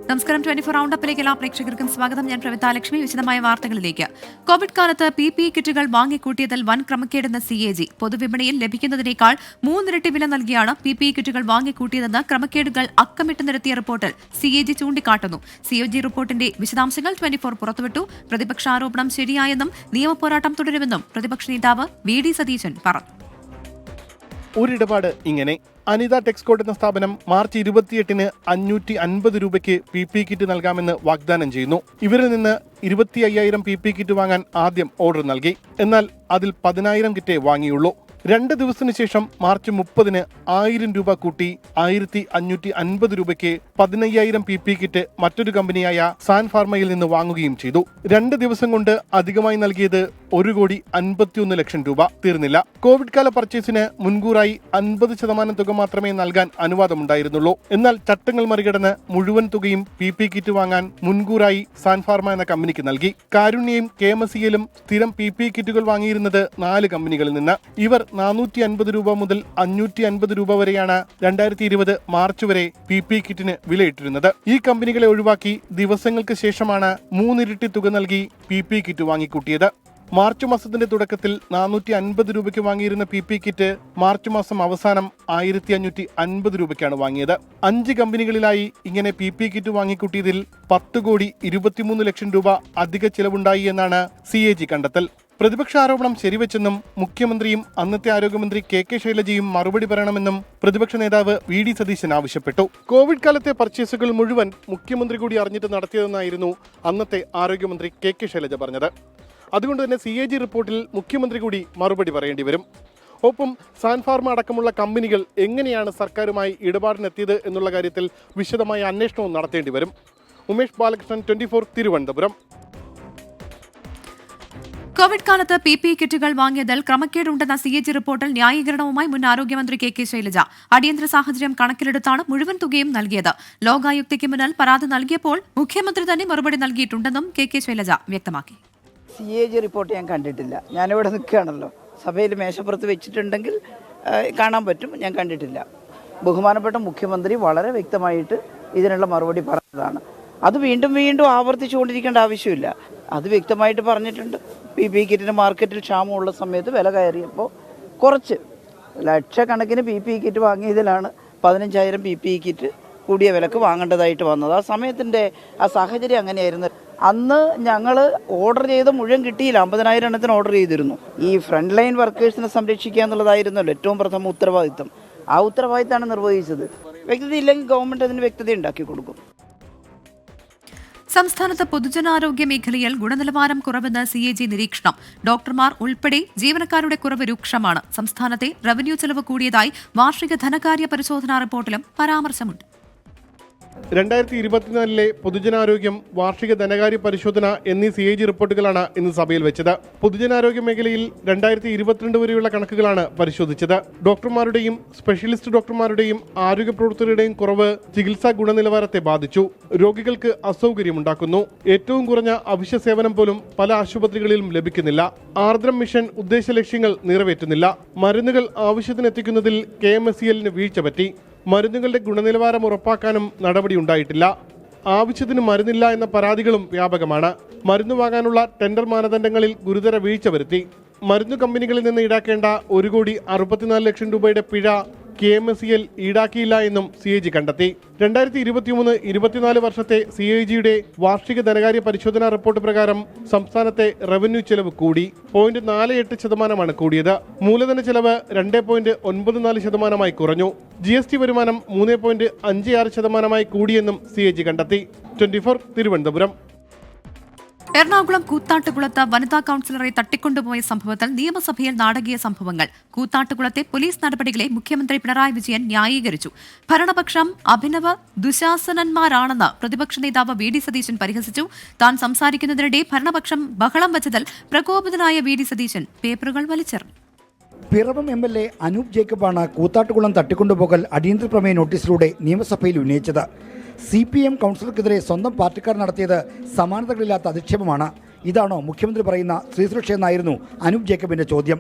നമസ്കാരം. 24 റൗണ്ടപ്പിലേക്ക് എല്ലാ പ്രേക്ഷകർക്കും സ്വാഗതം. ഞാൻ പ്രവിത ലക്ഷ്മി. വിശദമായ വാർത്തകളിലേക്ക്. കോവിഡ് കാലത്ത് PPE കിറ്റുകൾ വാങ്ങിക്കൂട്ടിയതിൽ വൻ ക്രമക്കേടെന്ന് CAG. പൊതുവിപണിയിൽ ലഭിക്കുന്നതിനേക്കാൾ 3 ഇരട്ടി വില നൽകിയാണ് PPE കിറ്റുകൾ വാങ്ങിക്കൂട്ടിയതെന്ന് ക്രമക്കേടുകൾ അക്കമിട്ട് നിരത്തിയ റിപ്പോർട്ടിൽ CAG ചൂണ്ടിക്കാട്ടുന്നു. CAG റിപ്പോർട്ടിന്റെ വിശദാംശങ്ങൾ 24 പുറത്തുവിട്ടു. പ്രതിപക്ഷാരോപണം ശരിയായെന്നും നിയമപോരാട്ടം തുടരുമെന്നും പ്രതിപക്ഷ നേതാവ് VD സതീശൻ പറഞ്ഞു. ഒരിടപാട് ഇങ്ങനെ. അനിത ടെക്സ്കോട്ട് എന്ന സ്ഥാപനം മാർച്ച് 28-ന് 550 രൂപയ്ക്ക് PPE കിറ്റ് നൽകാമെന്ന് വാഗ്ദാനം ചെയ്യുന്നു. ഇവരിൽ നിന്ന് 25,000 PPE കിറ്റ് വാങ്ങാൻ ആദ്യം ഓർഡർ നൽകി. എന്നാൽ അതിൽ 10,000 കിറ്റേ വാങ്ങിയുള്ളൂ. 2 ദിവസത്തിനു ശേഷം മാർച്ച് 30-ന് 1000 രൂപ കൂട്ടി 1,550 രൂപയ്ക്ക് 15,000 PPE കിറ്റ് മറ്റൊരു കമ്പനിയായ സാൻ ഫാർമയിൽ നിന്ന് വാങ്ങുകയും ചെയ്തു. 2 ദിവസം കൊണ്ട് അധികമായി നൽകിയത് 1,51 ലക്ഷം രൂപ. തീർന്നില്ല. കോവിഡ് കാല പർച്ചേസിന് മുൻകൂറായി 50% തുക മാത്രമേ നൽകാൻ അനുവാദമുണ്ടായിരുന്നുള്ളൂ. എന്നാൽ ചട്ടങ്ങൾ മറികടന്ന് മുഴുവൻ തുകയും PPE കിറ്റ് വാങ്ങാൻ മുൻകൂറായി സാൻ ഫാർമ എന്ന കമ്പനിക്ക് നൽകി. കാരുണ്യയും KMCL-ഉം സ്ഥിരം PPE കിറ്റുകൾ വാങ്ങിയിരുന്നത് 4 കമ്പനികളിൽ നിന്ന്. ഇവർ 450 രൂപ മുതൽ 550 രൂപ വരെയാണ് 2020 മാർച്ച് വരെ PPE കിറ്റിന് വിലയിട്ടിരുന്നത്. ഈ കമ്പനികളെ ഒഴിവാക്കി ദിവസങ്ങൾക്ക് ശേഷമാണ് 3 ഇരട്ടി തുക നൽകി PPE കിറ്റ് വാങ്ങിക്കൂട്ടിയത്. മാർച്ച് മാസത്തിന്റെ തുടക്കത്തിൽ 450 രൂപയ്ക്ക് വാങ്ങിയിരുന്ന PPE കിറ്റ് മാർച്ച് മാസം അവസാനം 1,550 രൂപയ്ക്കാണ് വാങ്ങിയത്. 5 കമ്പനികളിലായി ഇങ്ങനെ PPE കിറ്റ് വാങ്ങിക്കൂട്ടിയതിൽ 10,23 ലക്ഷം രൂപ അധിക ചിലവുണ്ടായി എന്നാണ് CAG കണ്ടെത്തൽ. പ്രതിപക്ഷ ആരോപണം ശരിവെച്ചെന്നും മുഖ്യമന്ത്രിയും അന്നത്തെ ആരോഗ്യമന്ത്രി KK ശൈലജയും മറുപടി പറയണമെന്നും പ്രതിപക്ഷ നേതാവ് VD സതീശൻ ആവശ്യപ്പെട്ടു. കോവിഡ് കാലത്തെ പർച്ചേസുകൾ മുഴുവൻ മുഖ്യമന്ത്രി കൂടി അറിഞ്ഞിട്ട് നടത്തിയതെന്നായിരുന്നു അന്നത്തെ ആരോഗ്യമന്ത്രി KK ശൈലജ പറഞ്ഞത്. അതുകൊണ്ട് തന്നെ CAG റിപ്പോർട്ടിൽ മുഖ്യമന്ത്രി കൂടി മറുപടി പറയേണ്ടി വരും. ഒപ്പം സാൻ ഫാർമ അടക്കമുള്ള കമ്പനികൾ എങ്ങനെയാണ് സർക്കാരുമായി ഇടപാടിനെത്തിയത് എന്നുള്ള കാര്യത്തിൽ വിശദമായ അന്വേഷണവും നടത്തേണ്ടി വരും. ഉമേഷ് ബാലകൃഷ്ണൻ, 24 തിരുവനന്തപുരം. കോവിഡ് കാലത്ത് PPE കിറ്റുകൾ വാങ്ങിയതിൽ ക്രമക്കേടുണ്ടെന്ന CAG റിപ്പോർട്ടിൽ ന്യായീകരണവുമായി മുൻ ആരോഗ്യമന്ത്രി KK ശൈലജ. അടിയന്തര സാഹചര്യം കണക്കിലെടുത്താണ് മുഴുവൻ തുകയും നൽകിയത്. ലോകായുക്തയ്ക്ക് മുന്നിൽ പരാതി നൽകിയപ്പോൾ മുഖ്യമന്ത്രി തന്നെ മറുപടി നൽകിയിട്ടുണ്ടെന്നും KK ശൈലജ വ്യക്തമാക്കി. CAG റിപ്പോർട്ട് ഞാൻ കണ്ടിട്ടില്ല. ഞാനിവിടെ നിൽക്കുകയാണല്ലോ. സഭയിൽ മേശപ്പുറത്ത് വെച്ചിട്ടുണ്ടെങ്കിൽ കാണാൻ പറ്റും. ഞാൻ കണ്ടിട്ടില്ല. ബഹുമാനപ്പെട്ട മുഖ്യമന്ത്രി വളരെ വ്യക്തമായിട്ട് ഇതിനുള്ള മറുപടി പറഞ്ഞതാണ്. അത് വീണ്ടും വീണ്ടും ആവർത്തിച്ചുകൊണ്ടിരിക്കേണ്ട ആവശ്യമില്ല. അത് വ്യക്തമായിട്ട് പറഞ്ഞിട്ടുണ്ട്. PPE കിറ്റിന് മാർക്കറ്റിൽ ക്ഷാമമുള്ള സമയത്ത് വില കയറിയപ്പോൾ കുറച്ച് ലക്ഷക്കണക്കിന് PPE കിറ്റ് വാങ്ങിയതിലാണ് 15,000 PPE കിറ്റ് കൂടിയ വിലക്ക് വാങ്ങേണ്ടതായിട്ട് വന്നത്. ആ സമയത്തിൻ്റെ ആ സാഹചര്യം അങ്ങനെയായിരുന്നു. അന്ന് ഞങ്ങൾ ഓർഡർ ചെയ്ത് മുഴുവൻ കിട്ടിയില്ല. 50,000 എണ്ണത്തിന് ഓർഡർ ചെയ്തിരുന്നു. ഈ ഫ്രണ്ട് ലൈൻ വർക്കേഴ്സിനെ സംരക്ഷിക്കുക എന്നുള്ളതായിരുന്നല്ലോ ഏറ്റവും പ്രഥമ ഉത്തരവാദിത്വം. ആ ഉത്തരവാദിത്തമാണ് നിർവഹിച്ചത്. വ്യക്തത ഇല്ലെങ്കിൽ ഗവൺമെൻറ് അതിന് വ്യക്തത ഉണ്ടാക്കി കൊടുക്കും. സംസ്ഥാനത്ത് പൊതുജനാരോഗ്യ മേഖലയിൽ ഗുണനിലവാരം കുറവെന്ന് CAG നിരീക്ഷണം. ഡോക്ടർമാർ ഉൾപ്പെടെ ജീവനക്കാരുടെ കുറവ് രൂക്ഷമാണ്. സംസ്ഥാനത്തെ റവന്യൂ ചെലവ് കൂടിയതായി വാർഷിക ധനകാര്യ പരിശോധനാ റിപ്പോർട്ടിലും പരാമർശമുണ്ട്. 2024 പൊതുജനാരോഗ്യം, വാർഷിക ധനകാര്യ പരിശോധന എന്നീ CAG റിപ്പോർട്ടുകളാണ് ഇന്ന് സഭയിൽ വെച്ചത്. പൊതുജനാരോഗ്യ മേഖലയിൽ 2022 വരെയുള്ള കണക്കുകളാണ് പരിശോധിച്ചത്. ഡോക്ടർമാരുടെയും സ്പെഷ്യലിസ്റ്റ് ഡോക്ടർമാരുടെയും ആരോഗ്യ പ്രവർത്തകരുടെയും കുറവ് ചികിത്സാ ഗുണനിലവാരത്തെ ബാധിച്ചു. രോഗികൾക്ക് അസൗകര്യമുണ്ടാക്കുന്നു. ഏറ്റവും കുറഞ്ഞ അവശ്യ സേവനം പോലും പല ആശുപത്രികളിലും ലഭിക്കുന്നില്ല. ആർദ്രം മിഷൻ ഉദ്ദേശ ലക്ഷ്യങ്ങൾ നിറവേറ്റുന്നില്ല. മരുന്നുകൾ ആവശ്യത്തിനെത്തിക്കുന്നതിൽ KMCL-ന് വീഴ്ച പറ്റി. മരുന്നുകളുടെ ഗുണനിലവാരം ഉറപ്പാക്കാനും നടപടിയുണ്ടായിട്ടില്ല. ആവശ്യത്തിന് മരുന്നില്ല എന്ന പരാതികളും വ്യാപകമാണ്. മരുന്ന് വാങ്ങാനുള്ള ടെൻഡർ മാനദണ്ഡങ്ങളിൽ ഗുരുതര വീഴ്ച വരുത്തി. മരുന്നു കമ്പനികളിൽ നിന്ന് ഈടാക്കേണ്ട 1,64 ലക്ഷം രൂപയുടെ പിഴ KMCL ഈടാക്കിയില്ല എന്നും CAG കണ്ടെത്തി. 2023-24 വർഷത്തെ CAG-യുടെ വാർഷിക ധനകാര്യ പരിശോധനാ റിപ്പോർട്ട് പ്രകാരം സംസ്ഥാനത്തെ റവന്യൂ ചെലവ് കൂടി. 0.48% കൂടിയത്. മൂലധന ചെലവ് 2.94% കുറഞ്ഞു. GST വരുമാനം 3.56% കൂടിയെന്നും CAG കണ്ടെത്തി. 24 തിരുവനന്തപുരം. എറണാകുളം കൂത്താട്ടുകുളത്ത് വനിതാ കൌൺസിലറെ തട്ടിക്കൊണ്ടുപോയ സംഭവത്തിൽ നിയമസഭയിൽ നാടകീയ സംഭവങ്ങൾ. കൂത്താട്ടുകുളത്തെ പോലീസ് നടപടികളെ മുഖ്യമന്ത്രി പിണറായി വിജയൻ ന്യായീകരിച്ചു. ഭരണപക്ഷം അഭിനവ ദുശാസനന്മാരാണെന്ന് പ്രതിപക്ഷ നേതാവ് VD സതീശൻ പരിഹസിച്ചു. താൻ സംസാരിക്കുന്നതിനിടെ ഭരണപക്ഷം ബഹളം വച്ചതിൽ പ്രകോപിതനായ VD സതീശൻ പേപ്പറുകൾ വലിച്ചെറിഞ്ഞു. പിറവം MLA അനൂപ് ജേക്കബാണ് കൂത്താട്ടുകുളം തട്ടിക്കൊണ്ടുപോകൽ അടിയന്തര പ്രമേയ നോട്ടീസിലൂടെ നിയമസഭയിൽ ഉന്നയിച്ചത്. CPM കൗൺസിലർക്കെതിരെ സ്വന്തം പാർട്ടിക്കാർ നടത്തിയത് സമാനതകളില്ലാത്ത അധിക്ഷേപമാണ്. ഇതാണോ മുഖ്യമന്ത്രി പറയുന്ന സ്ത്രീസുരക്ഷയെന്നായിരുന്നു അനൂപ് ജേക്കബിന്റെ ചോദ്യം.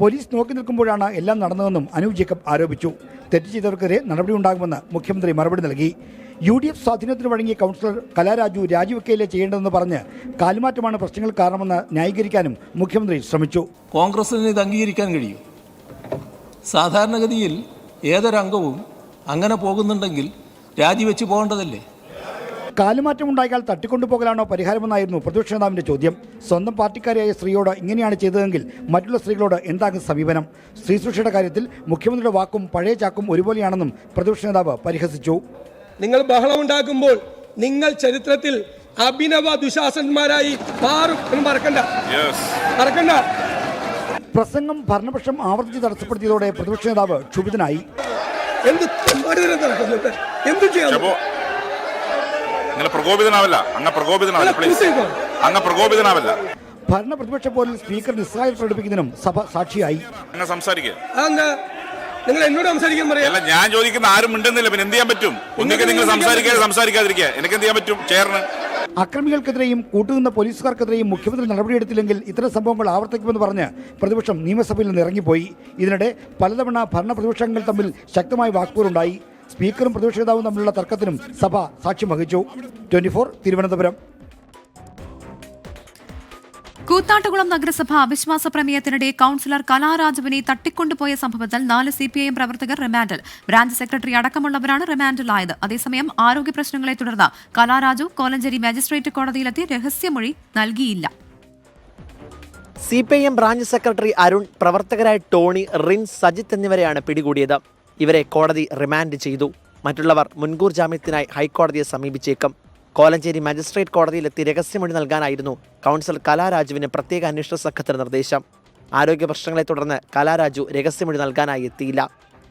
പോലീസ് നോക്കി നിൽക്കുമ്പോഴാണ് എല്ലാം നടന്നതെന്നും അനൂപ് ജേക്കബ് ആരോപിച്ചു. തെറ്റ് ചെയ്തവർക്കെതിരെ നടപടിയുണ്ടാകുമെന്ന് മുഖ്യമന്ത്രി മറുപടി നൽകി. UDF സ്വാധീനത്തിന് വഴങ്ങിയ കൗൺസിലർ കലാരാജു രാജിവെക്കയിലെ ചെയ്യേണ്ടതെന്ന് പറഞ്ഞ് കാലുമാറ്റമാണ് പ്രശ്നങ്ങൾ കാരണമെന്ന് ന്യായീകരിക്കാനും മുഖ്യമന്ത്രി ശ്രമിച്ചു. കോൺഗ്രസിന് ഇത് അംഗീകരിക്കാൻ കഴിയും. സാധാരണഗതിയിൽ ഏതൊരംഗവും അങ്ങനെ പോകുന്നുണ്ടെങ്കിൽ രാജിവെച്ച് പോകേണ്ടതല്ലേ? കാലുമാറ്റമുണ്ടായാൽ തട്ടിക്കൊണ്ടുപോകലാണോ പരിഹാരമെന്നായിരുന്നു പ്രതിപക്ഷ നേതാവിന്റെ ചോദ്യം. സ്വന്തം പാർട്ടിക്കാരിയായ സ്ത്രീയോട് ഇങ്ങനെയാണ് ചെയ്തതെങ്കിൽ മറ്റുള്ള സ്ത്രീകളോട് എന്താകും സമീപനം? സ്ത്രീ സുരക്ഷയുടെ കാര്യത്തിൽ മുഖ്യമന്ത്രിയുടെ വാക്കും പഴയ ചാക്കും ഒരുപോലെയാണെന്നും പ്രതിപക്ഷ നേതാവ് പരിഹസിച്ചു. നിങ്ങൾ ബഹളമുണ്ടാക്കുമ്പോൾ നിങ്ങൾ ചരിത്രത്തിൽ അഭിനവ ദുശാസന്മാരായി മാറും എന്ന് മറക്കണ്ട. പ്രസംഗം ഭരണപക്ഷം ആവർത്തിച്ച് തടസ്സപ്പെടുത്തിയതോടെ പ്രതിപക്ഷ നേതാവ് ക്ഷുഭിതനായി. ഭരണ പ്രതിപക്ഷ പോലിൽ സ്പീക്കർ നിസ്സഹായത പ്രകടിപ്പിക്കുന്നതിനും സഭ സാക്ഷിയായി. നിങ്ങൾ എന്നോട് സംസാരിക്കാൻ പറയാം. ഞാൻ ചോദിക്കുന്ന ആരും മിണ്ടുന്നില്ല, പിന്നെ എന്ത് ചെയ്യാൻ പറ്റും? ഒന്നിക്കെ നിങ്ങൾ സംസാരിക്കാതിരിക്കുക, എനിക്ക് എന്ത് ചെയ്യാൻ പറ്റും? ചെയറിന് അക്രമികൾക്കെതിരെയും കൂട്ടുനിന്ന പോലീസുകാർക്കെതിരെയും മുഖ്യമന്ത്രി നടപടിയെടുത്തില്ലെങ്കിൽ ഇത്തരം സംഭവങ്ങൾ ആവർത്തിക്കുമെന്ന് പറഞ്ഞ് പ്രതിപക്ഷം നിയമസഭയിൽ നിന്ന് ഇറങ്ങിപ്പോയി. ഇതിനിടെ പലതവണ ഭരണ പ്രതിപക്ഷങ്ങൾ തമ്മിൽ ശക്തമായ വാക്പോരുണ്ടായി. സ്പീക്കറും പ്രതിപക്ഷ നേതാവും തമ്മിലുള്ള തർക്കത്തിനും സഭ സാക്ഷ്യം വഹിച്ചു. 24 തിരുവനന്തപുരം. കൂത്താട്ടുകുളം നഗരസഭ അവിശ്വാസ പ്രമേയത്തിനിടെ കൌൺസിലർ കലാരാജുവിനെ തട്ടിക്കൊണ്ടുപോയ സംഭവത്തിൽ 4 CPIM പ്രവർത്തകർ റിമാൻഡിൽ. ബ്രാഞ്ച് സെക്രട്ടറി അടക്കമുള്ളവരാണ് റിമാൻഡിലായത്. അതേസമയം ആരോഗ്യ പ്രശ്നങ്ങളെ തുടർന്ന് കലാരാജു കോലഞ്ചേരി മജിസ്ട്രേറ്റ് കോടതിയിലെത്തി രഹസ്യമൊഴി നൽകിയില്ല. CPIM ബ്രാഞ്ച് സെക്രട്ടറി അരുൺ, പ്രവർത്തകരായ ടോണി, റിൻ, സജിത്ത് എന്നിവരെയാണ് പിടികൂടിയത്. ഇവരെ കോടതി റിമാൻഡ് ചെയ്തു. മറ്റുള്ളവർ മുൻകൂർ ജാമ്യത്തിനായി ഹൈക്കോടതിയെ സമീപിച്ചേക്കും. കോലഞ്ചേരി മജിസ്ട്രേറ്റ് കോടതിയിലെത്തി രഹസ്യമൊഴി നൽകാനായിരുന്നു കൗൺസിലർ കലാരാജുവിന് പ്രത്യേക അന്വേഷണ സംഘത്തിന് നിർദ്ദേശം. ആരോഗ്യ പ്രശ്നങ്ങളെ തുടർന്ന് കലാരാജു രഹസ്യമൊഴി നൽകാനായി എത്തിയില്ല.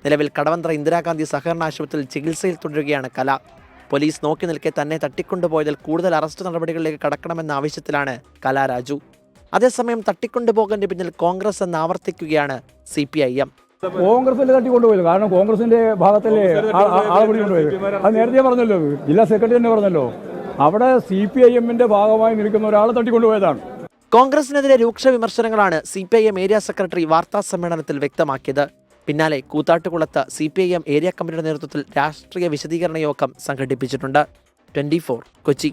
നിലവിൽ കടവന്ത്ര ഇന്ദിരാഗാന്ധി സഹകരണ ആശുപത്രിയിൽ ചികിത്സയിൽ തുടരുകയാണ് കല. പോലീസ് നോക്കി നിൽക്കെ തന്നെ തട്ടിക്കൊണ്ടുപോയതിൽ കൂടുതൽ അറസ്റ്റ് നടപടികളിലേക്ക് കടക്കണമെന്ന ആവശ്യത്തിലാണ് കലാരാജു. അതേസമയം തട്ടിക്കൊണ്ടുപോകലിന് പിന്നിൽ കോൺഗ്രസ് എന്ന് ആവർത്തിക്കുകയാണ് CPIM. കോൺഗ്രസിന്റെ തട്ടിക്കൊണ്ടുപോയത് കാരണം കോൺഗ്രസിന്റെ ഭാഗത്തല്ലേ ആളെ കൊണ്ടുപോയത്. അത് നേരത്തെ പറഞ്ഞല്ലോ, ജില്ലാ സെക്രട്ടറി തന്നെ പറഞ്ഞല്ലോ, അവിടെ CPIMന്റെ ഭാഗമായി നിൽക്കുന്ന ഒരാളെ തട്ടിക്കൊണ്ടുപോയതാണ്. കോൺഗ്രസിനെതിരെ രൂക്ഷ വിമർശനങ്ങളാണ് CPIM ഏരിയ സെക്രട്ടറി വാർത്താ സമ്മേളനത്തിൽ വ്യക്തമാക്കിയത്. പിന്നാലെ കൂത്താട്ടുകുളത്ത് CPIM ഏരിയ കമ്മിറ്റിയുടെ നേതൃത്വത്തിൽ രാഷ്ട്രീയ വിശദീകരണ യോഗം സംഘടിപ്പിച്ചിട്ടുണ്ട്. 24 കൊച്ചി.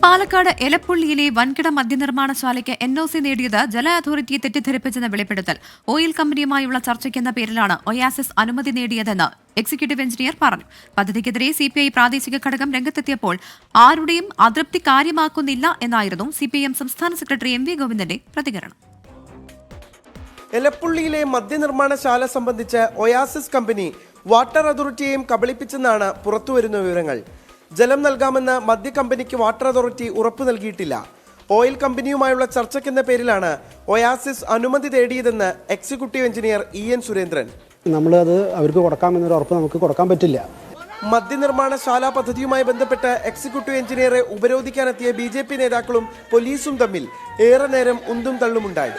പാലക്കാട് എലപ്പുള്ളിയിലെ വൻകിട മദ്യനിർമ്മാണശാലയ്ക്ക് NOC നേടിയത് ജല അതോറിറ്റിയെ തെറ്റിദ്ധരിപ്പിച്ചെന്ന വെളിപ്പെടുത്തൽ. ഓയിൽ കമ്പനിയുമായുള്ള ചർച്ചയ്ക്കെന്ന പേരിലാണ് ഒയാസിസ് അനുമതി നേടിയതെന്ന് എക്സിക്യൂട്ടീവ് എഞ്ചിനീയർ പറഞ്ഞു. പദ്ധതിക്കെതിരെ CPI പ്രാദേശിക ഘടകം രംഗത്തെത്തിയപ്പോൾ ആരുടെയും അതൃപ്തി കാര്യമാക്കുന്നില്ല എന്നായിരുന്നു CPIM സംസ്ഥാന സെക്രട്ടറി MV ഗോവിന്ദന്റെ പ്രതികരണം. എലപ്പുള്ളിയിലെ മദ്യനിർമ്മാണശാല സംബന്ധിച്ച് ഒയാസിസ് കമ്പനി വാട്ടർ അതോറിറ്റിയെയും കബളിപ്പിച്ചെന്നാണ് പുറത്തുവരുന്ന വിവരങ്ങൾ. ജലം നൽകാമെന്ന് മദ്യ കമ്പനിക്ക് വാട്ടർ അതോറിറ്റി ഉറപ്പു നൽകിയിട്ടില്ല. ഓയിൽ കമ്പനിയുമായുള്ള ചർച്ചയ്ക്കെന്ന പേരിലാണ് ഒയാസിസ് അനുമതി തേടിയതെന്ന് എക്സിക്യൂട്ടീവ് എഞ്ചിനീയർ EN സുരേന്ദ്രൻ. നമ്മളത് അവർക്ക് കൊടുക്കാമെന്നൊരു ഉറപ്പ് നമുക്ക് കൊടുക്കാൻ പറ്റില്ല. മദ്യനിർമ്മാണശാല പദ്ധതിയുമായി ബന്ധപ്പെട്ട് എക്സിക്യൂട്ടീവ് എഞ്ചിനീയറെ ഉപരോധിക്കാനെത്തിയ BJP നേതാക്കളും പോലീസും തമ്മിൽ ഏറെ നേരം ഉന്തും തള്ളുമുണ്ടായി.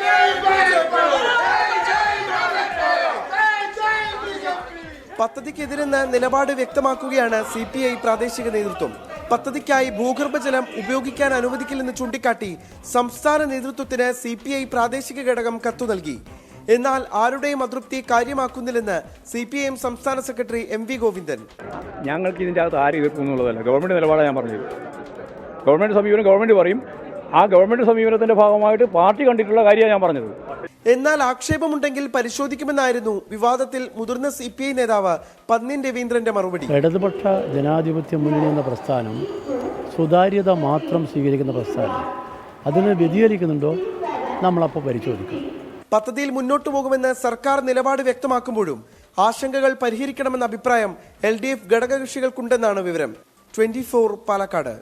പദ്ധതിക്കെതിരെന്ന് നിലപാട് വ്യക്തമാക്കുകയാണ് CPI പ്രാദേശിക നേതൃത്വം. പദ്ധതിക്കായി ഭൂഗർഭജലം ഉപയോഗിക്കാൻ അനുവദിക്കില്ലെന്ന് ചൂണ്ടിക്കാട്ടി സംസ്ഥാന നേതൃത്വത്തിന് CPI പ്രാദേശിക ഘടകം കത്തു നൽകി. എന്നാൽ ആരുടെയും അതൃപ്തി കാര്യമാക്കുന്നില്ലെന്ന് CPIM സംസ്ഥാന സെക്രട്ടറി MV ഗോവിന്ദൻ. ഞങ്ങൾക്ക് ഇതിൻ്റെ അകത്ത് ആരും എതിർക്കുന്നുള്ളതല്ല, ഗവൺമെന്റ് നിലപാടാണ് ഞാൻ പറഞ്ഞത്. ഗവൺമെന്റ് സമീപനം ഗവൺമെന്റ് പറയും, ആ ഗവൺമെന്റ് സമീപനത്തിന്റെ ഭാഗമായിട്ട് പാർട്ടി കണ്ടിട്ടുള്ള കാര്യമാണ് ഞാൻ പറഞ്ഞത്. എന്നാൽ ആക്ഷേപമുണ്ടെങ്കിൽ പരിശോധിക്കുമെന്നായിരുന്നു വിവാദത്തിൽ മുതിർന്ന CPI നേതാവ് പന്ന്യൻ രവീന്ദ്രന്റെ മറുപടി. ഇടതുപക്ഷ ജനാധിപത്യ മുന്നണി എന്ന പ്രസ്ഥാനം സുതാര്യത മാത്രം സ്വീകരിക്കുന്ന പ്രസ്ഥാനം, അതിന് വ്യതിചലിക്കുന്നുണ്ടോ നമ്മളപ്പോൾ പരിശോധിക്കും. പദ്ധതിയിൽ മുന്നോട്ടു പോകുമെന്ന് സർക്കാർ നിലപാട് വ്യക്തമാക്കുമ്പോഴും ആശങ്കകൾ പരിഹരിക്കണമെന്ന അഭിപ്രായം LDF ഘടകകക്ഷികൾക്കുണ്ടെന്നാണ് വിവരം. 24 പാലക്കാട്.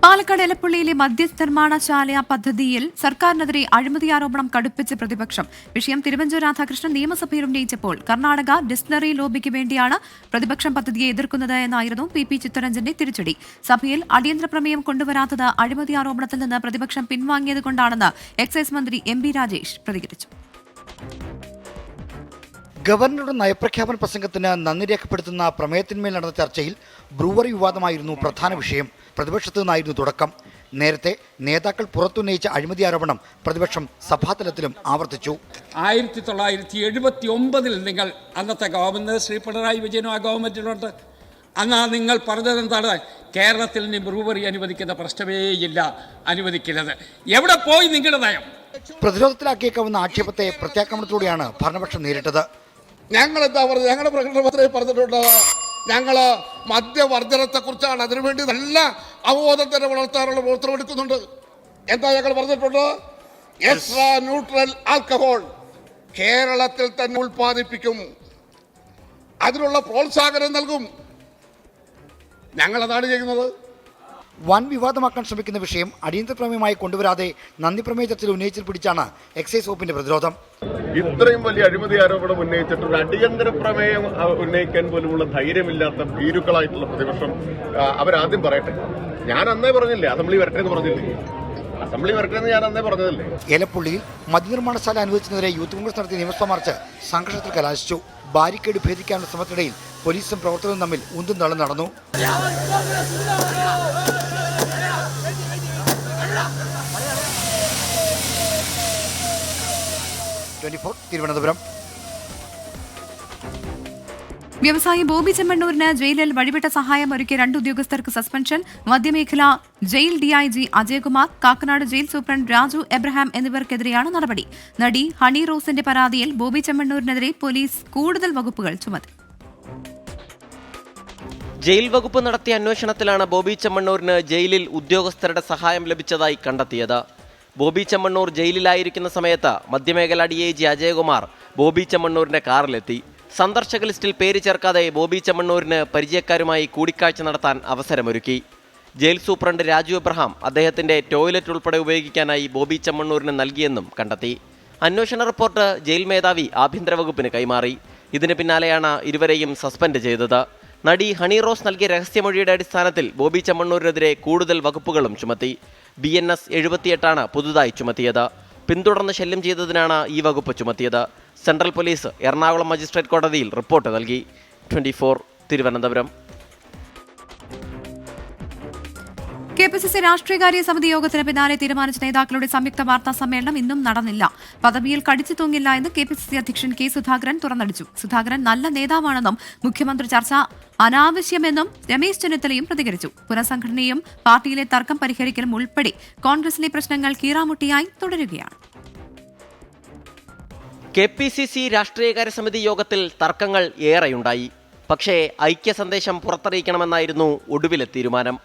പാലക്കാട് എലപ്പുള്ളിയിലെ മദ്യനിർമ്മാണശാല പദ്ധതിയിൽ സർക്കാരിനെതിരെ അഴിമതി ആരോപണം കടുപ്പിച്ച് പ്രതിപക്ഷം. വിഷയം തിരുവഞ്ചൂർ രാധാകൃഷ്ണൻ നിയമസഭയിൽ ഉന്നയിച്ചപ്പോൾ കർണാടക ഡിസ്റ്റിലറി ലോബിക്ക് വേണ്ടിയാണ് പ്രതിപക്ഷം പദ്ധതിയെ എതിർക്കുന്നത് എന്നായിരുന്നു PP ചിത്തരഞ്ജന്റെ തിരിച്ചടി. സഭയിൽ അടിയന്തര പ്രമേയം കൊണ്ടുവരാത്തത് അഴിമതി ആരോപണത്തിൽ നിന്ന് പ്രതിപക്ഷം പിൻവാങ്ങിയതുകൊണ്ടാണെന്ന് എക്സൈസ് മന്ത്രി MB രാജേഷ് പ്രതികരിച്ചു. ഗവർണറുടെ നയപ്രഖ്യാപന പ്രസംഗത്തിന് നന്ദി രേഖപ്പെടുത്തുന്ന പ്രമേയത്തിന്മേൽ നടന്ന ചർച്ചയിൽ ബ്രൂവറി വിവാദമായിരുന്നു പ്രധാന വിഷയം. പ്രതിപക്ഷത്തു നിന്നായിരുന്നു തുടക്കം. നേരത്തെ നേതാക്കൾ പുറത്തുന്നയിച്ച അഴിമതി ആരോപണം പ്രതിപക്ഷം സഭാതലത്തിലും ആവർത്തിച്ചു. 1979 നിങ്ങൾ അന്നത്തെ ഗവൺമെന്റ് ശ്രീ പിണറായി വിജയനും ആ ഗവൺമെന്റിലുണ്ട്. അന്ന് നിങ്ങൾ പറഞ്ഞത് എന്താണ്? കേരളത്തിൽ നിന്ന് ബ്രൂവറി അനുവദിക്കുന്ന പ്രശ്നമേയില്ല, അനുവദിക്കുന്നത്. എവിടെ പോയി നിങ്ങളുടെ നയം? പ്രതിരോധത്തിലാക്കിയേക്കാവുന്ന ആക്ഷേപത്തെ പ്രത്യാക്രമണത്തിലൂടെയാണ് ഭരണപക്ഷം നേരിട്ടത്. ഞങ്ങൾ എന്താ പറഞ്ഞത്? ഞങ്ങളുടെ പ്രകടനപത്രത്തിൽ പറഞ്ഞിട്ടുണ്ട്, ഞങ്ങൾ മദ്യവർജനത്തെക്കുറിച്ചാണ്, അതിനുവേണ്ടി നല്ല അവബോധം തന്നെ വളർത്താനുള്ള പ്രവർത്തനം എടുക്കുന്നുണ്ട്. എന്താ ഞങ്ങൾ പറഞ്ഞിട്ടുണ്ട്? എക്സ്ട്രാ ന്യൂട്രൽ ആൽക്കഹോൾ കേരളത്തിൽ തന്നെ ഉൽപ്പാദിപ്പിക്കും, അതിനുള്ള പ്രോത്സാഹനം നൽകും. ഞങ്ങളതാണ് ചെയ്യുന്നത്. വൻ വിവാദമാക്കാൻ ശ്രമിക്കുന്ന വിഷയം അടിയന്തര പ്രമേയമായി കൊണ്ടുവരാതെ നന്ദി പ്രമേയ ചർച്ചയിൽ ഉന്നയിച്ചിൽ പിടിച്ചാണ് എക്സൈസ് വകുപ്പിന്റെ പ്രതിരോധം. ഇത്രയും വലിയ അഴിമതി ആരോപണം ഉന്നയിച്ചിട്ട് ഒരു അടിയന്തര പ്രമേയം ഉന്നയിക്കാൻ പോലുമുള്ള ധൈര്യമില്ലാത്ത ഭീരുക്കളായിട്ടുള്ള പ്രതിപക്ഷം അവരാദ്യം പറയട്ടെ. ഞാൻ അന്നേ പറഞ്ഞില്ലേ അസംബ്ലി വരട്ടെ എന്ന് പറഞ്ഞില്ലേ? അസംബ്ലി വരട്ടെ എന്ന് ഞാൻ അന്നേ പറഞ്ഞതല്ലേ? ഏലപ്പുള്ളിയിൽ മദ്യനിർമ്മാണശാല അനുവദിച്ചതിനെതിരെ യൂത്ത് കോൺഗ്രസ് നടത്തിയ നിയമസഭാ മാർച്ച് സംഘർഷത്തിൽ കലാശിച്ചു. ബാരിക്കേഡ് ഭേദിക്കാനുള്ള ശ്രമത്തിനിടയിൽ പോലീസും പ്രവർത്തകരും തമ്മിൽ ഉന്തും തള്ളും നടന്നു. തിരുവനന്തപുരം. വ്യവസായി ബോബി ചെമ്മണ്ണൂരിന് ജയിലിൽ വഴിവിട്ട സഹായം ഒരുക്കിയ 2 ഉദ്യോഗസ്ഥർക്ക് സസ്പെൻഷൻ. മധ്യമേഖല jail DIG Ajayakumar, Kakkanad jail superintendent Raju Abraham എന്നിവർക്കെതിരെയാണ് നടപടി. നടി ഹണി റോസിന്റെ പരാതിയിൽ ബോബി ചെമ്മണ്ണൂരിനെതിരെ പോലീസ് കൂടുതൽ വകുപ്പുകൾ ചുമത്തി. ജയിൽ വകുപ്പ് നടത്തിയ അന്വേഷണത്തിലാണ് ബോബി ചെമ്മണ്ണൂരിന് ജയിലിൽ ഉദ്യോഗസ്ഥരുടെ സഹായം ലഭിച്ചതായി കണ്ടെത്തിയത്. ബോബി ചെമ്മണ്ണൂർ ജയിലിലായിരിക്കുന്ന സമയത്ത് മധ്യമേഖല ഡിഐജി അജയകുമാർ ബോബി ചെമ്മണ്ണൂരിന്റെ കാറിലെത്തി. സന്ദർശക ലിസ്റ്റിൽ പേര് ചേർക്കാതെ ബോബി ചെമ്മണ്ണൂരിന് പരിചയക്കാരുമായി കൂടിക്കാഴ്ച നടത്താൻ അവസരമൊരുക്കി. ജയിൽ സൂപ്രണ്ട് രാജു എബ്രഹാം അദ്ദേഹത്തിന്റെ ടോയ്ലറ്റ് ഉൾപ്പെടെ ഉപയോഗിക്കാനായി ബോബി ചെമ്മണ്ണൂരിന് നൽകിയെന്നും കണ്ടെത്തി. അന്വേഷണ റിപ്പോർട്ട് ജയിൽ മേധാവി ആഭ്യന്തര വകുപ്പിന് കൈമാറി. ഇതിന് പിന്നാലെയാണ് ഇരുവരെയും സസ്പെൻഡ് ചെയ്തത്. നടി ഹണി റോസ് നൽകിയ രഹസ്യമൊഴിയുടെ അടിസ്ഥാനത്തിൽ ബോബി ചെമ്മണ്ണൂരിനെതിരെ കൂടുതൽ വകുപ്പുകളും ചുമത്തി. BNS 78 പുതുതായി ചുമത്തിയത്. പിന്തുടർന്ന് ശല്യം ചെയ്തതിനാണ് ഈ വകുപ്പ് ചുമത്തിയത്. സെൻട്രൽ പോലീസ് എറണാകുളം മജിസ്ട്രേറ്റ് കോടതിയിൽ റിപ്പോർട്ട് നൽകി. 24 തിരുവനന്തപുരം. KPCC രാഷ്ട്രീയകാര്യ സമിതി യോഗത്തിന് പിന്നാലെ തീരുമാനിച്ച നേതാക്കളുടെ സംയുക്ത വാർത്താ സമ്മേളനം ഇന്നും നടന്നില്ല. പദവിയിൽ കടിച്ചു തൂങ്ങില്ല എന്ന് KPCC അധ്യക്ഷൻ K സുധാകരൻ തുറന്നടിച്ചു. സുധാകരൻ നല്ല നേതാവാണെന്നും മുഖ്യമന്ത്രി ചർച്ച അനാവശ്യമെന്നും രമേശ് ചെന്നിത്തലയും പ്രതികരിച്ചു. പുനഃസംഘടനയും പാർട്ടിയിലെ തർക്കം പരിഹരിക്കലും ഉൾപ്പെടെ കോൺഗ്രസിലെ പ്രശ്നങ്ങൾ കീറാമുട്ടിയായി തുടരുകയാണ്. KPCC രാഷ്ട്രീയകാര്യ സമിതി യോഗത്തിൽ തർക്കങ്ങൾ ഏറെയുണ്ടായി. പക്ഷേ ഐക്യ സന്ദേശം പുറത്തറിയിക്കണമെന്നായിരുന്നു ഒടുവിലെ തീരുമാനം.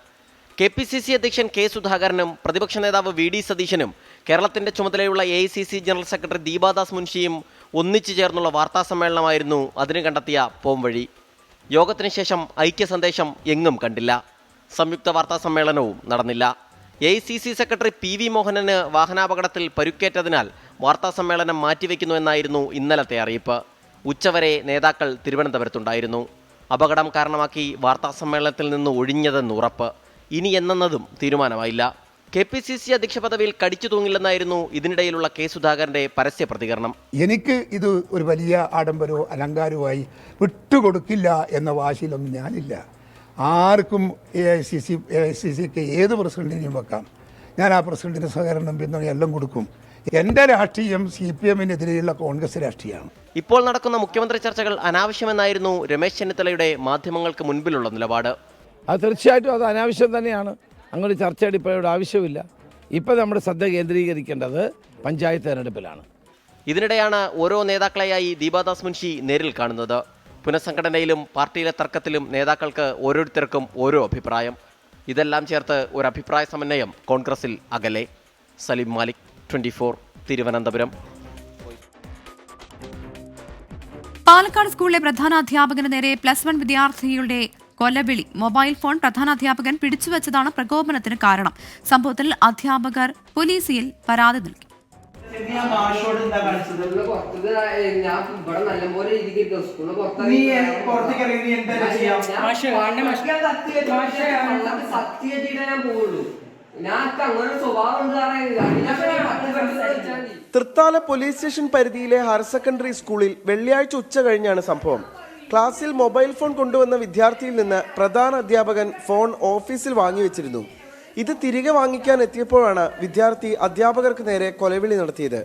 KPCC അധ്യക്ഷൻ K സുധാകരനും പ്രതിപക്ഷ നേതാവ് VD സതീശനും കേരളത്തിന്റെ ചുമതലയുള്ള AICC ജനറൽ സെക്രട്ടറി ദീപാദാസ് മുൻഷിയും ഒന്നിച്ചു ചേർന്നുള്ള വാർത്താ സമ്മേളനമായിരുന്നു അതിന് കണ്ടെത്തിയ പോംവഴി. യോഗത്തിന് ശേഷം ഐക്യ സന്ദേശം എങ്ങും കണ്ടില്ല. സംയുക്ത വാർത്താ സമ്മേളനവും നടന്നില്ല. AICC സെക്രട്ടറി PV മോഹനന് വാഹനാപകടത്തിൽ പരുക്കേറ്റതിനാൽ വാർത്താ സമ്മേളനം മാറ്റിവെക്കുന്നുവെന്നായിരുന്നു ഇന്നലത്തെ അറിയിപ്പ്. ഉച്ചവരെ നേതാക്കൾ തിരുവനന്തപുരത്തുണ്ടായിരുന്നു. അപകടം കാരണമാക്കി വാർത്താ സമ്മേളനത്തിൽ നിന്ന് ഒഴിഞ്ഞതെന്ന് ഉറപ്പ്. ഇനി എന്നതും തീരുമാനമായില്ല. KPCC അധ്യക്ഷ പദവിയിൽ കടിച്ചു തൂങ്ങില്ലെന്നായിരുന്നു ഇതിനിടയിലുള്ള K സുധാകരന്റെ പരസ്യ പ്രതികരണം. എനിക്ക് ഇത് ഒരു വലിയ ആഡംബരവും അലങ്കാരവുമായി വിട്ടുകൊടുക്കില്ല എന്ന വാശിയിലൊന്നും ഞാനില്ല. ആർക്കും AICCക്ക് ഏത് പ്രസിഡന്റിനെയും വെക്കാം. ഞാൻ ആ പ്രസിഡന്റിന് സഹകരണം പിന്തുണ എല്ലാം കൊടുക്കും. എൻ്റെ രാഷ്ട്രീയം CPM-നെതിരെയുള്ള കോൺഗ്രസ് രാഷ്ട്രീയമാണ്. ഇപ്പോൾ നടക്കുന്ന മുഖ്യമന്ത്രി ചർച്ചകൾ അനാവശ്യമെന്നായിരുന്നു രമേശ് ചെന്നിത്തലയുടെ മാധ്യമങ്ങൾക്ക് മുൻപിലുള്ള നിലപാട്. അത് തീർച്ചയായിട്ടും അത് അനാവശ്യം തന്നെയാണ്. അങ്ങനെ ചർച്ചയുടെ ഇപ്പോൾ ഇവിടെ ആവശ്യമില്ല. ഇപ്പോൾ നമ്മുടെ ശ്രദ്ധ കേന്ദ്രീകരിക്കേണ്ടത് പഞ്ചായത്ത് തെരഞ്ഞെടുപ്പിലാണ്. ഇതിനിടെയാണ് ഓരോ നേതാക്കളെയായി ദീപാദാസ് മുൻഷി നേരിൽ കാണുന്നത്. പുനഃസംഘടനയിലും പാർട്ടിയിലെ തർക്കത്തിലും നേതാക്കൾക്ക് ഓരോരുത്തർക്കും ഓരോ അഭിപ്രായം. ഇതെല്ലാം ചേർത്ത് ഒരു അഭിപ്രായ സമന്വയം കോൺഗ്രസിൽ അകലെ. സലീം മാലിക്, 24 തിരുവനന്തപുരം. പാലക്കാട് സ്കൂളിലെ പ്രധാനാധ്യാപകന് നേരെ +1 വിദ്യാർത്ഥിയുടെ കൊലവിളി. മൊബൈൽ ഫോൺ പ്രധാനാധ്യാപകൻ പിടിച്ചുവെച്ചതാണ് പ്രകോപനത്തിന് കാരണം. സംഭവത്തിൽ അധ്യാപകർ പോലീസിൽ പരാതി നൽകി. തൃത്താല പോലീസ് സ്റ്റേഷൻ പരിധിയിലെ ഹയർ സെക്കൻഡറി സ്കൂളിൽ വെള്ളിയാഴ്ച ഉച്ച കഴിഞ്ഞാണ് സംഭവം. ക്ലാസ്സിൽ മൊബൈൽ ഫോൺ കൊണ്ടുവന്ന വിദ്യാർത്ഥിയിൽ നിന്ന് പ്രധാന അധ്യാപകൻ ഫോൺ ഓഫീസിൽ വാങ്ങിവെച്ചിരുന്നു. ഇത് തിരികെ വാങ്ങിക്കാൻ എത്തിയപ്പോഴാണ് വിദ്യാർത്ഥി അധ്യാപകർക്ക് നേരെ കൊലവിളി നടത്തിയത്.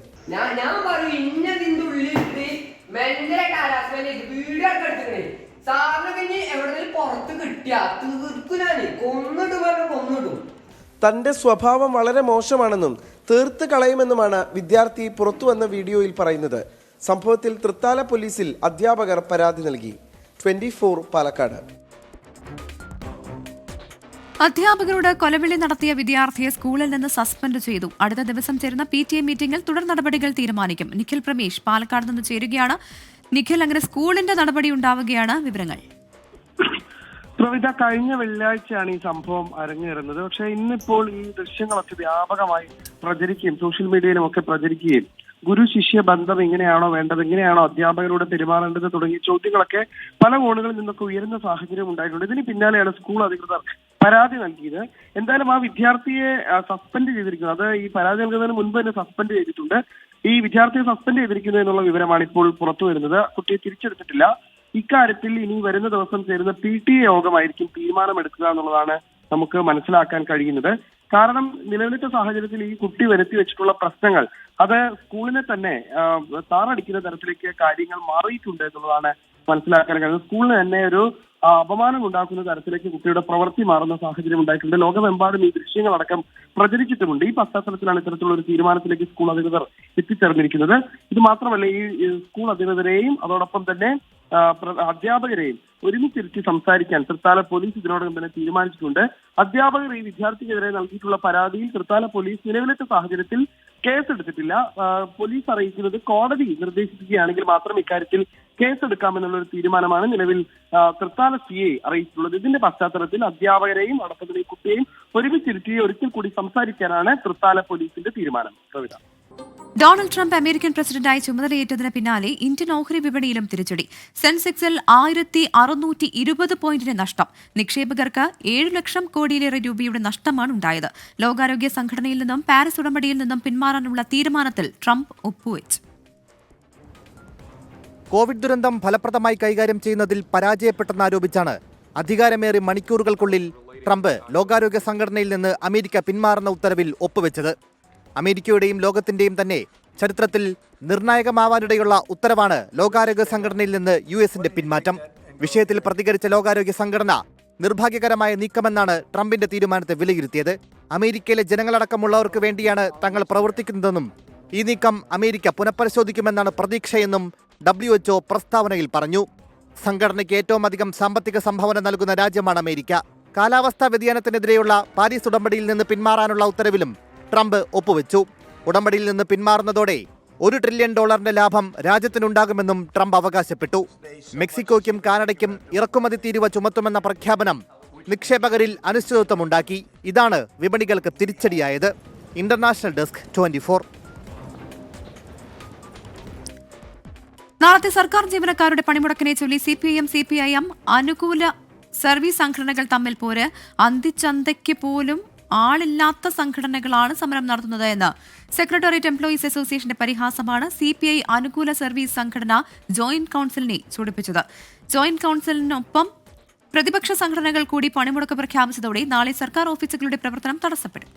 തന്റെ സ്വഭാവം വളരെ മോശമാണെന്നും തീർത്ത് കളയുമെന്നുമാണ് വിദ്യാർത്ഥി പുറത്തുവന്ന വീഡിയോയിൽ പറയുന്നത്. സംഭവത്തിൽ തൃത്താല പോലീസിൽ അധ്യാപകർ പരാതി നൽകി. 24 പാലക്കാട്. അധ്യാപകരോട് കൊലവിളി നടത്തിയ വിദ്യാർത്ഥിയെ സ്കൂളിൽ നിന്ന് സസ്പെൻഡ് ചെയ്തു. അടുത്ത ദിവസം ചേരുന്ന PTA മീറ്റിംഗിൽ തുടർ നടപടികൾ തീരുമാനിക്കും. നിഖിൽ പ്രമേഷ് പാലക്കാട് നിന്ന് ചേരുകയാണ്. നിഖിൽ, അങ്ങനെ സ്കൂളിന്റെ നടപടി ഉണ്ടാവുകയാണ്, വിവരങ്ങൾ. പ്രവിത, കഴിഞ്ഞ വെള്ളിയാഴ്ചയാണ് ഈ സംഭവം അരങ്ങേറുന്നത്. പക്ഷേ ഇന്നിപ്പോൾ ഈ ദൃശ്യങ്ങളൊക്കെ വ്യാപകമായി പ്രചരിക്കുകയും സോഷ്യൽ മീഡിയയിലും ഒക്കെ പ്രചരിക്കുകയും ഗുരു ശിഷ്യ ബന്ധം എങ്ങനെയാണോ വേണ്ടത്, എങ്ങനെയാണോ അധ്യാപകരോട് പെരുമാറേണ്ടത് തുടങ്ങിയ ചോദ്യങ്ങളൊക്കെ പല കോണുകളിൽ നിന്നൊക്കെ ഉയരുന്ന സാഹചര്യം ഉണ്ടായിട്ടുണ്ട്. ഇതിന് പിന്നാലെയാണ് സ്കൂൾ അധികൃതർ പരാതി നൽകിയത്. എന്തായാലും ആ വിദ്യാർത്ഥിയെ സസ്പെൻഡ് ചെയ്തിരിക്കുന്നത്, അത് ഈ പരാതി നൽകുന്നതിന് മുൻപ് തന്നെ സസ്പെൻഡ് ചെയ്തിട്ടുണ്ട്. ഈ വിദ്യാർത്ഥിയെ സസ്പെൻഡ് ചെയ്തിരിക്കുന്നു എന്നുള്ള വിവരമാണ് ഇപ്പോൾ പുറത്തു വരുന്നത്. കുട്ടിയെ തിരിച്ചെടുത്തിട്ടില്ല. ഇക്കാര്യത്തിൽ ഇനി വരുന്ന ദിവസം ചേരുന്ന PTA യോഗമായിരിക്കും തീരുമാനമെടുക്കുക എന്നുള്ളതാണ് നമുക്ക് മനസ്സിലാക്കാൻ കഴിയുന്നത്. കാരണം നിലവിലത്തെ സാഹചര്യത്തിൽ ഈ കുട്ടി വരുത്തി വെച്ചിട്ടുള്ള പ്രശ്നങ്ങൾ അത് സ്കൂളിനെ തന്നെ താറടിക്കുന്ന തരത്തിലേക്ക് കാര്യങ്ങൾ മാറിയിട്ടുണ്ട് എന്നുള്ളതാണ് മനസ്സിലാക്കാൻ കഴിയുന്നത്. സ്കൂളിന് തന്നെ ഒരു അപമാനം ഉണ്ടാക്കുന്ന തരത്തിലേക്ക് കുട്ടിയുടെ പ്രവൃത്തി മാറുന്ന സാഹചര്യം ഉണ്ടായിട്ടുണ്ട്. ലോകമെമ്പാടും ഈ ദൃശ്യങ്ങളടക്കം പ്രചരിച്ചിട്ടുമുണ്ട്. ഈ പശ്ചാത്തലത്തിലാണ് ഇത്തരത്തിലുള്ള ഒരു തീരുമാനത്തിലേക്ക് സ്കൂൾ അധികൃതർ എത്തിച്ചേർന്നിരിക്കുന്നത്. ഇത് മാത്രമല്ല, ഈ സ്കൂൾ അധികൃതരെയും അതോടൊപ്പം തന്നെ അധ്യാപകരെയും ഒരുമിച്ചിരുത്തി സംസാരിക്കാൻ തൃത്താല പോലീസ് ഇതിനോടകം തന്നെ തീരുമാനിച്ചിട്ടുണ്ട്. അധ്യാപകർ ഈ വിദ്യാർത്ഥിക്കെതിരെ നൽകിയിട്ടുള്ള പരാതിയിൽ തൃത്താല പോലീസ് നിലവിലത്തെ സാഹചര്യത്തിൽ കേസെടുത്തിട്ടില്ല. പോലീസ് അറിയിക്കുന്നത് കോടതി നിർദ്ദേശിക്കുകയാണെങ്കിൽ മാത്രം ഇക്കാര്യത്തിൽ കേസെടുക്കാമെന്നുള്ള ഒരു തീരുമാനമാണ് നിലവിൽ തൃത്താല CA അറിയിച്ചിട്ടുള്ളത്. ഇതിന്റെ പശ്ചാത്തലത്തിൽ അധ്യാപകരെയും അടക്കമുള്ള ഈ കുട്ടിയെയും ഒരുമിച്ചിരുത്തി ഒരിക്കൽ കൂടി സംസാരിക്കാനാണ് തൃത്താല പോലീസിന്റെ തീരുമാനം. കവിത. ഡൊണാൾഡ് ട്രംപ് അമേരിക്കൻ പ്രസിഡന്റായി ചുമതലയേറ്റതിന് പിന്നാലെ ഇന്ത്യൻ ഓഹരി വിപണിയിലും തിരിച്ചടി. സെൻസെക്സിൽ 1620 പോയിന്റിന് നഷ്ടം. നിക്ഷേപകർക്ക് 7 ലക്ഷം കോടിയിലേറെ രൂപയുടെ നഷ്ടമാണ് ഉണ്ടായത്. ലോകാരോഗ്യ സംഘടനയിൽ നിന്നും പാരീസ് ഉടമ്പടിയിൽ നിന്നും പിന്മാറാനുള്ള തീരുമാനത്തിൽ ട്രംപ് ഒപ്പുവെച്ചു. കോവിഡ് ദുരന്തം ഫലപ്രദമായി കൈകാര്യം ചെയ്യുന്നതിൽ പരാജയപ്പെട്ടെന്നാരോപിച്ചാണ് അധികാരമേറി മണിക്കൂറുകൾക്കുള്ളിൽ ട്രംപ് ലോകാരോഗ്യ സംഘടനയിൽ നിന്ന് അമേരിക്ക പിന്മാറുന്ന ഉത്തരവിൽ ഒപ്പുവെച്ചത്. അമേരിക്കയുടെയും ലോകത്തിന്റെയും തന്നെ ചരിത്രത്തിൽ നിർണായകമാവാനിടയുള്ള ഉത്തരവാണ് ലോകാരോഗ്യ സംഘടനയിൽ നിന്ന് US-ന്റെ പിന്മാറ്റം. വിഷയത്തിൽ പ്രതികരിച്ച ലോകാരോഗ്യ സംഘടന നിർഭാഗ്യകരമായ നീക്കമെന്നാണ് ട്രംപിന്റെ തീരുമാനത്തെ വിലയിരുത്തിയത്. അമേരിക്കയിലെ ജനങ്ങളടക്കമുള്ളവർക്ക് വേണ്ടിയാണ് തങ്ങൾ പ്രവർത്തിക്കുന്നതെന്നും ഈ നീക്കം അമേരിക്ക പുനഃപരിശോധിക്കുമെന്നാണ് പ്രതീക്ഷയെന്നും WHO പ്രസ്താവനയിൽ പറഞ്ഞു. സംഘടനയ്ക്ക് ഏറ്റവും അധികം സാമ്പത്തിക സംഭാവന നൽകുന്ന രാജ്യമാണ് അമേരിക്ക. കാലാവസ്ഥാ വ്യതിയാനത്തിനെതിരെയുള്ള പാരീസ് ഉടമ്പടിയിൽ നിന്ന് പിന്മാറാനുള്ള ഉത്തരവിലും ട്രംപ് ഒപ്പുവെച്ചു. ഉടമ്പടിയിൽ നിന്ന് പിന്മാറുന്നതോടെ $1 ട്രില്യൺ ലാഭം രാജ്യത്തിനുണ്ടാകുമെന്നും ട്രംപ് അവകാശപ്പെട്ടു. മെക്സിക്കോയ്ക്കും കാനഡയ്ക്കും ഇറക്കുമതി തീരുവ ചുമത്തുമെന്ന പ്രഖ്യാപനം നിക്ഷേപകരിൽ അനിശ്ചിതത്വമുണ്ടാക്കി. ഇതാണ് വിപണികൾക്ക് തിരിച്ചടിയായത്. International desk 24. നാളത്തെ സർക്കാർ ജീവനക്കാരുടെ പണിമുടക്കിനെ ചൊല്ലി CPIM CPIM അനുകൂല സർവീസ് സംഘടനകൾ തമ്മിൽ പോര്. അന്തിച്ചന്തയ്ക്ക് പോലും ആളില്ലാത്ത സംഘടനകളാണ് സമരം നടത്തുന്നത് എന്ന് സെക്രട്ടേറിയറ്റ് എംപ്ലോയീസ് അസോസിയേഷന്റെ പരിഹാസമാണ് CPI അനുകൂല സർവീസ് സംഘടന ജോയിന്റ് കൌൺസിലിനെ ചൂടിപ്പിച്ചത്. ജോയിന്റ് കൌൺസിലിനൊപ്പം പ്രതിപക്ഷ സംഘടനകൾ കൂടി പണിമുടക്ക് പ്രഖ്യാപിച്ചതോടെ നാളെ സർക്കാർ ഓഫീസുകളുടെ പ്രവർത്തനം തടസ്സപ്പെടും.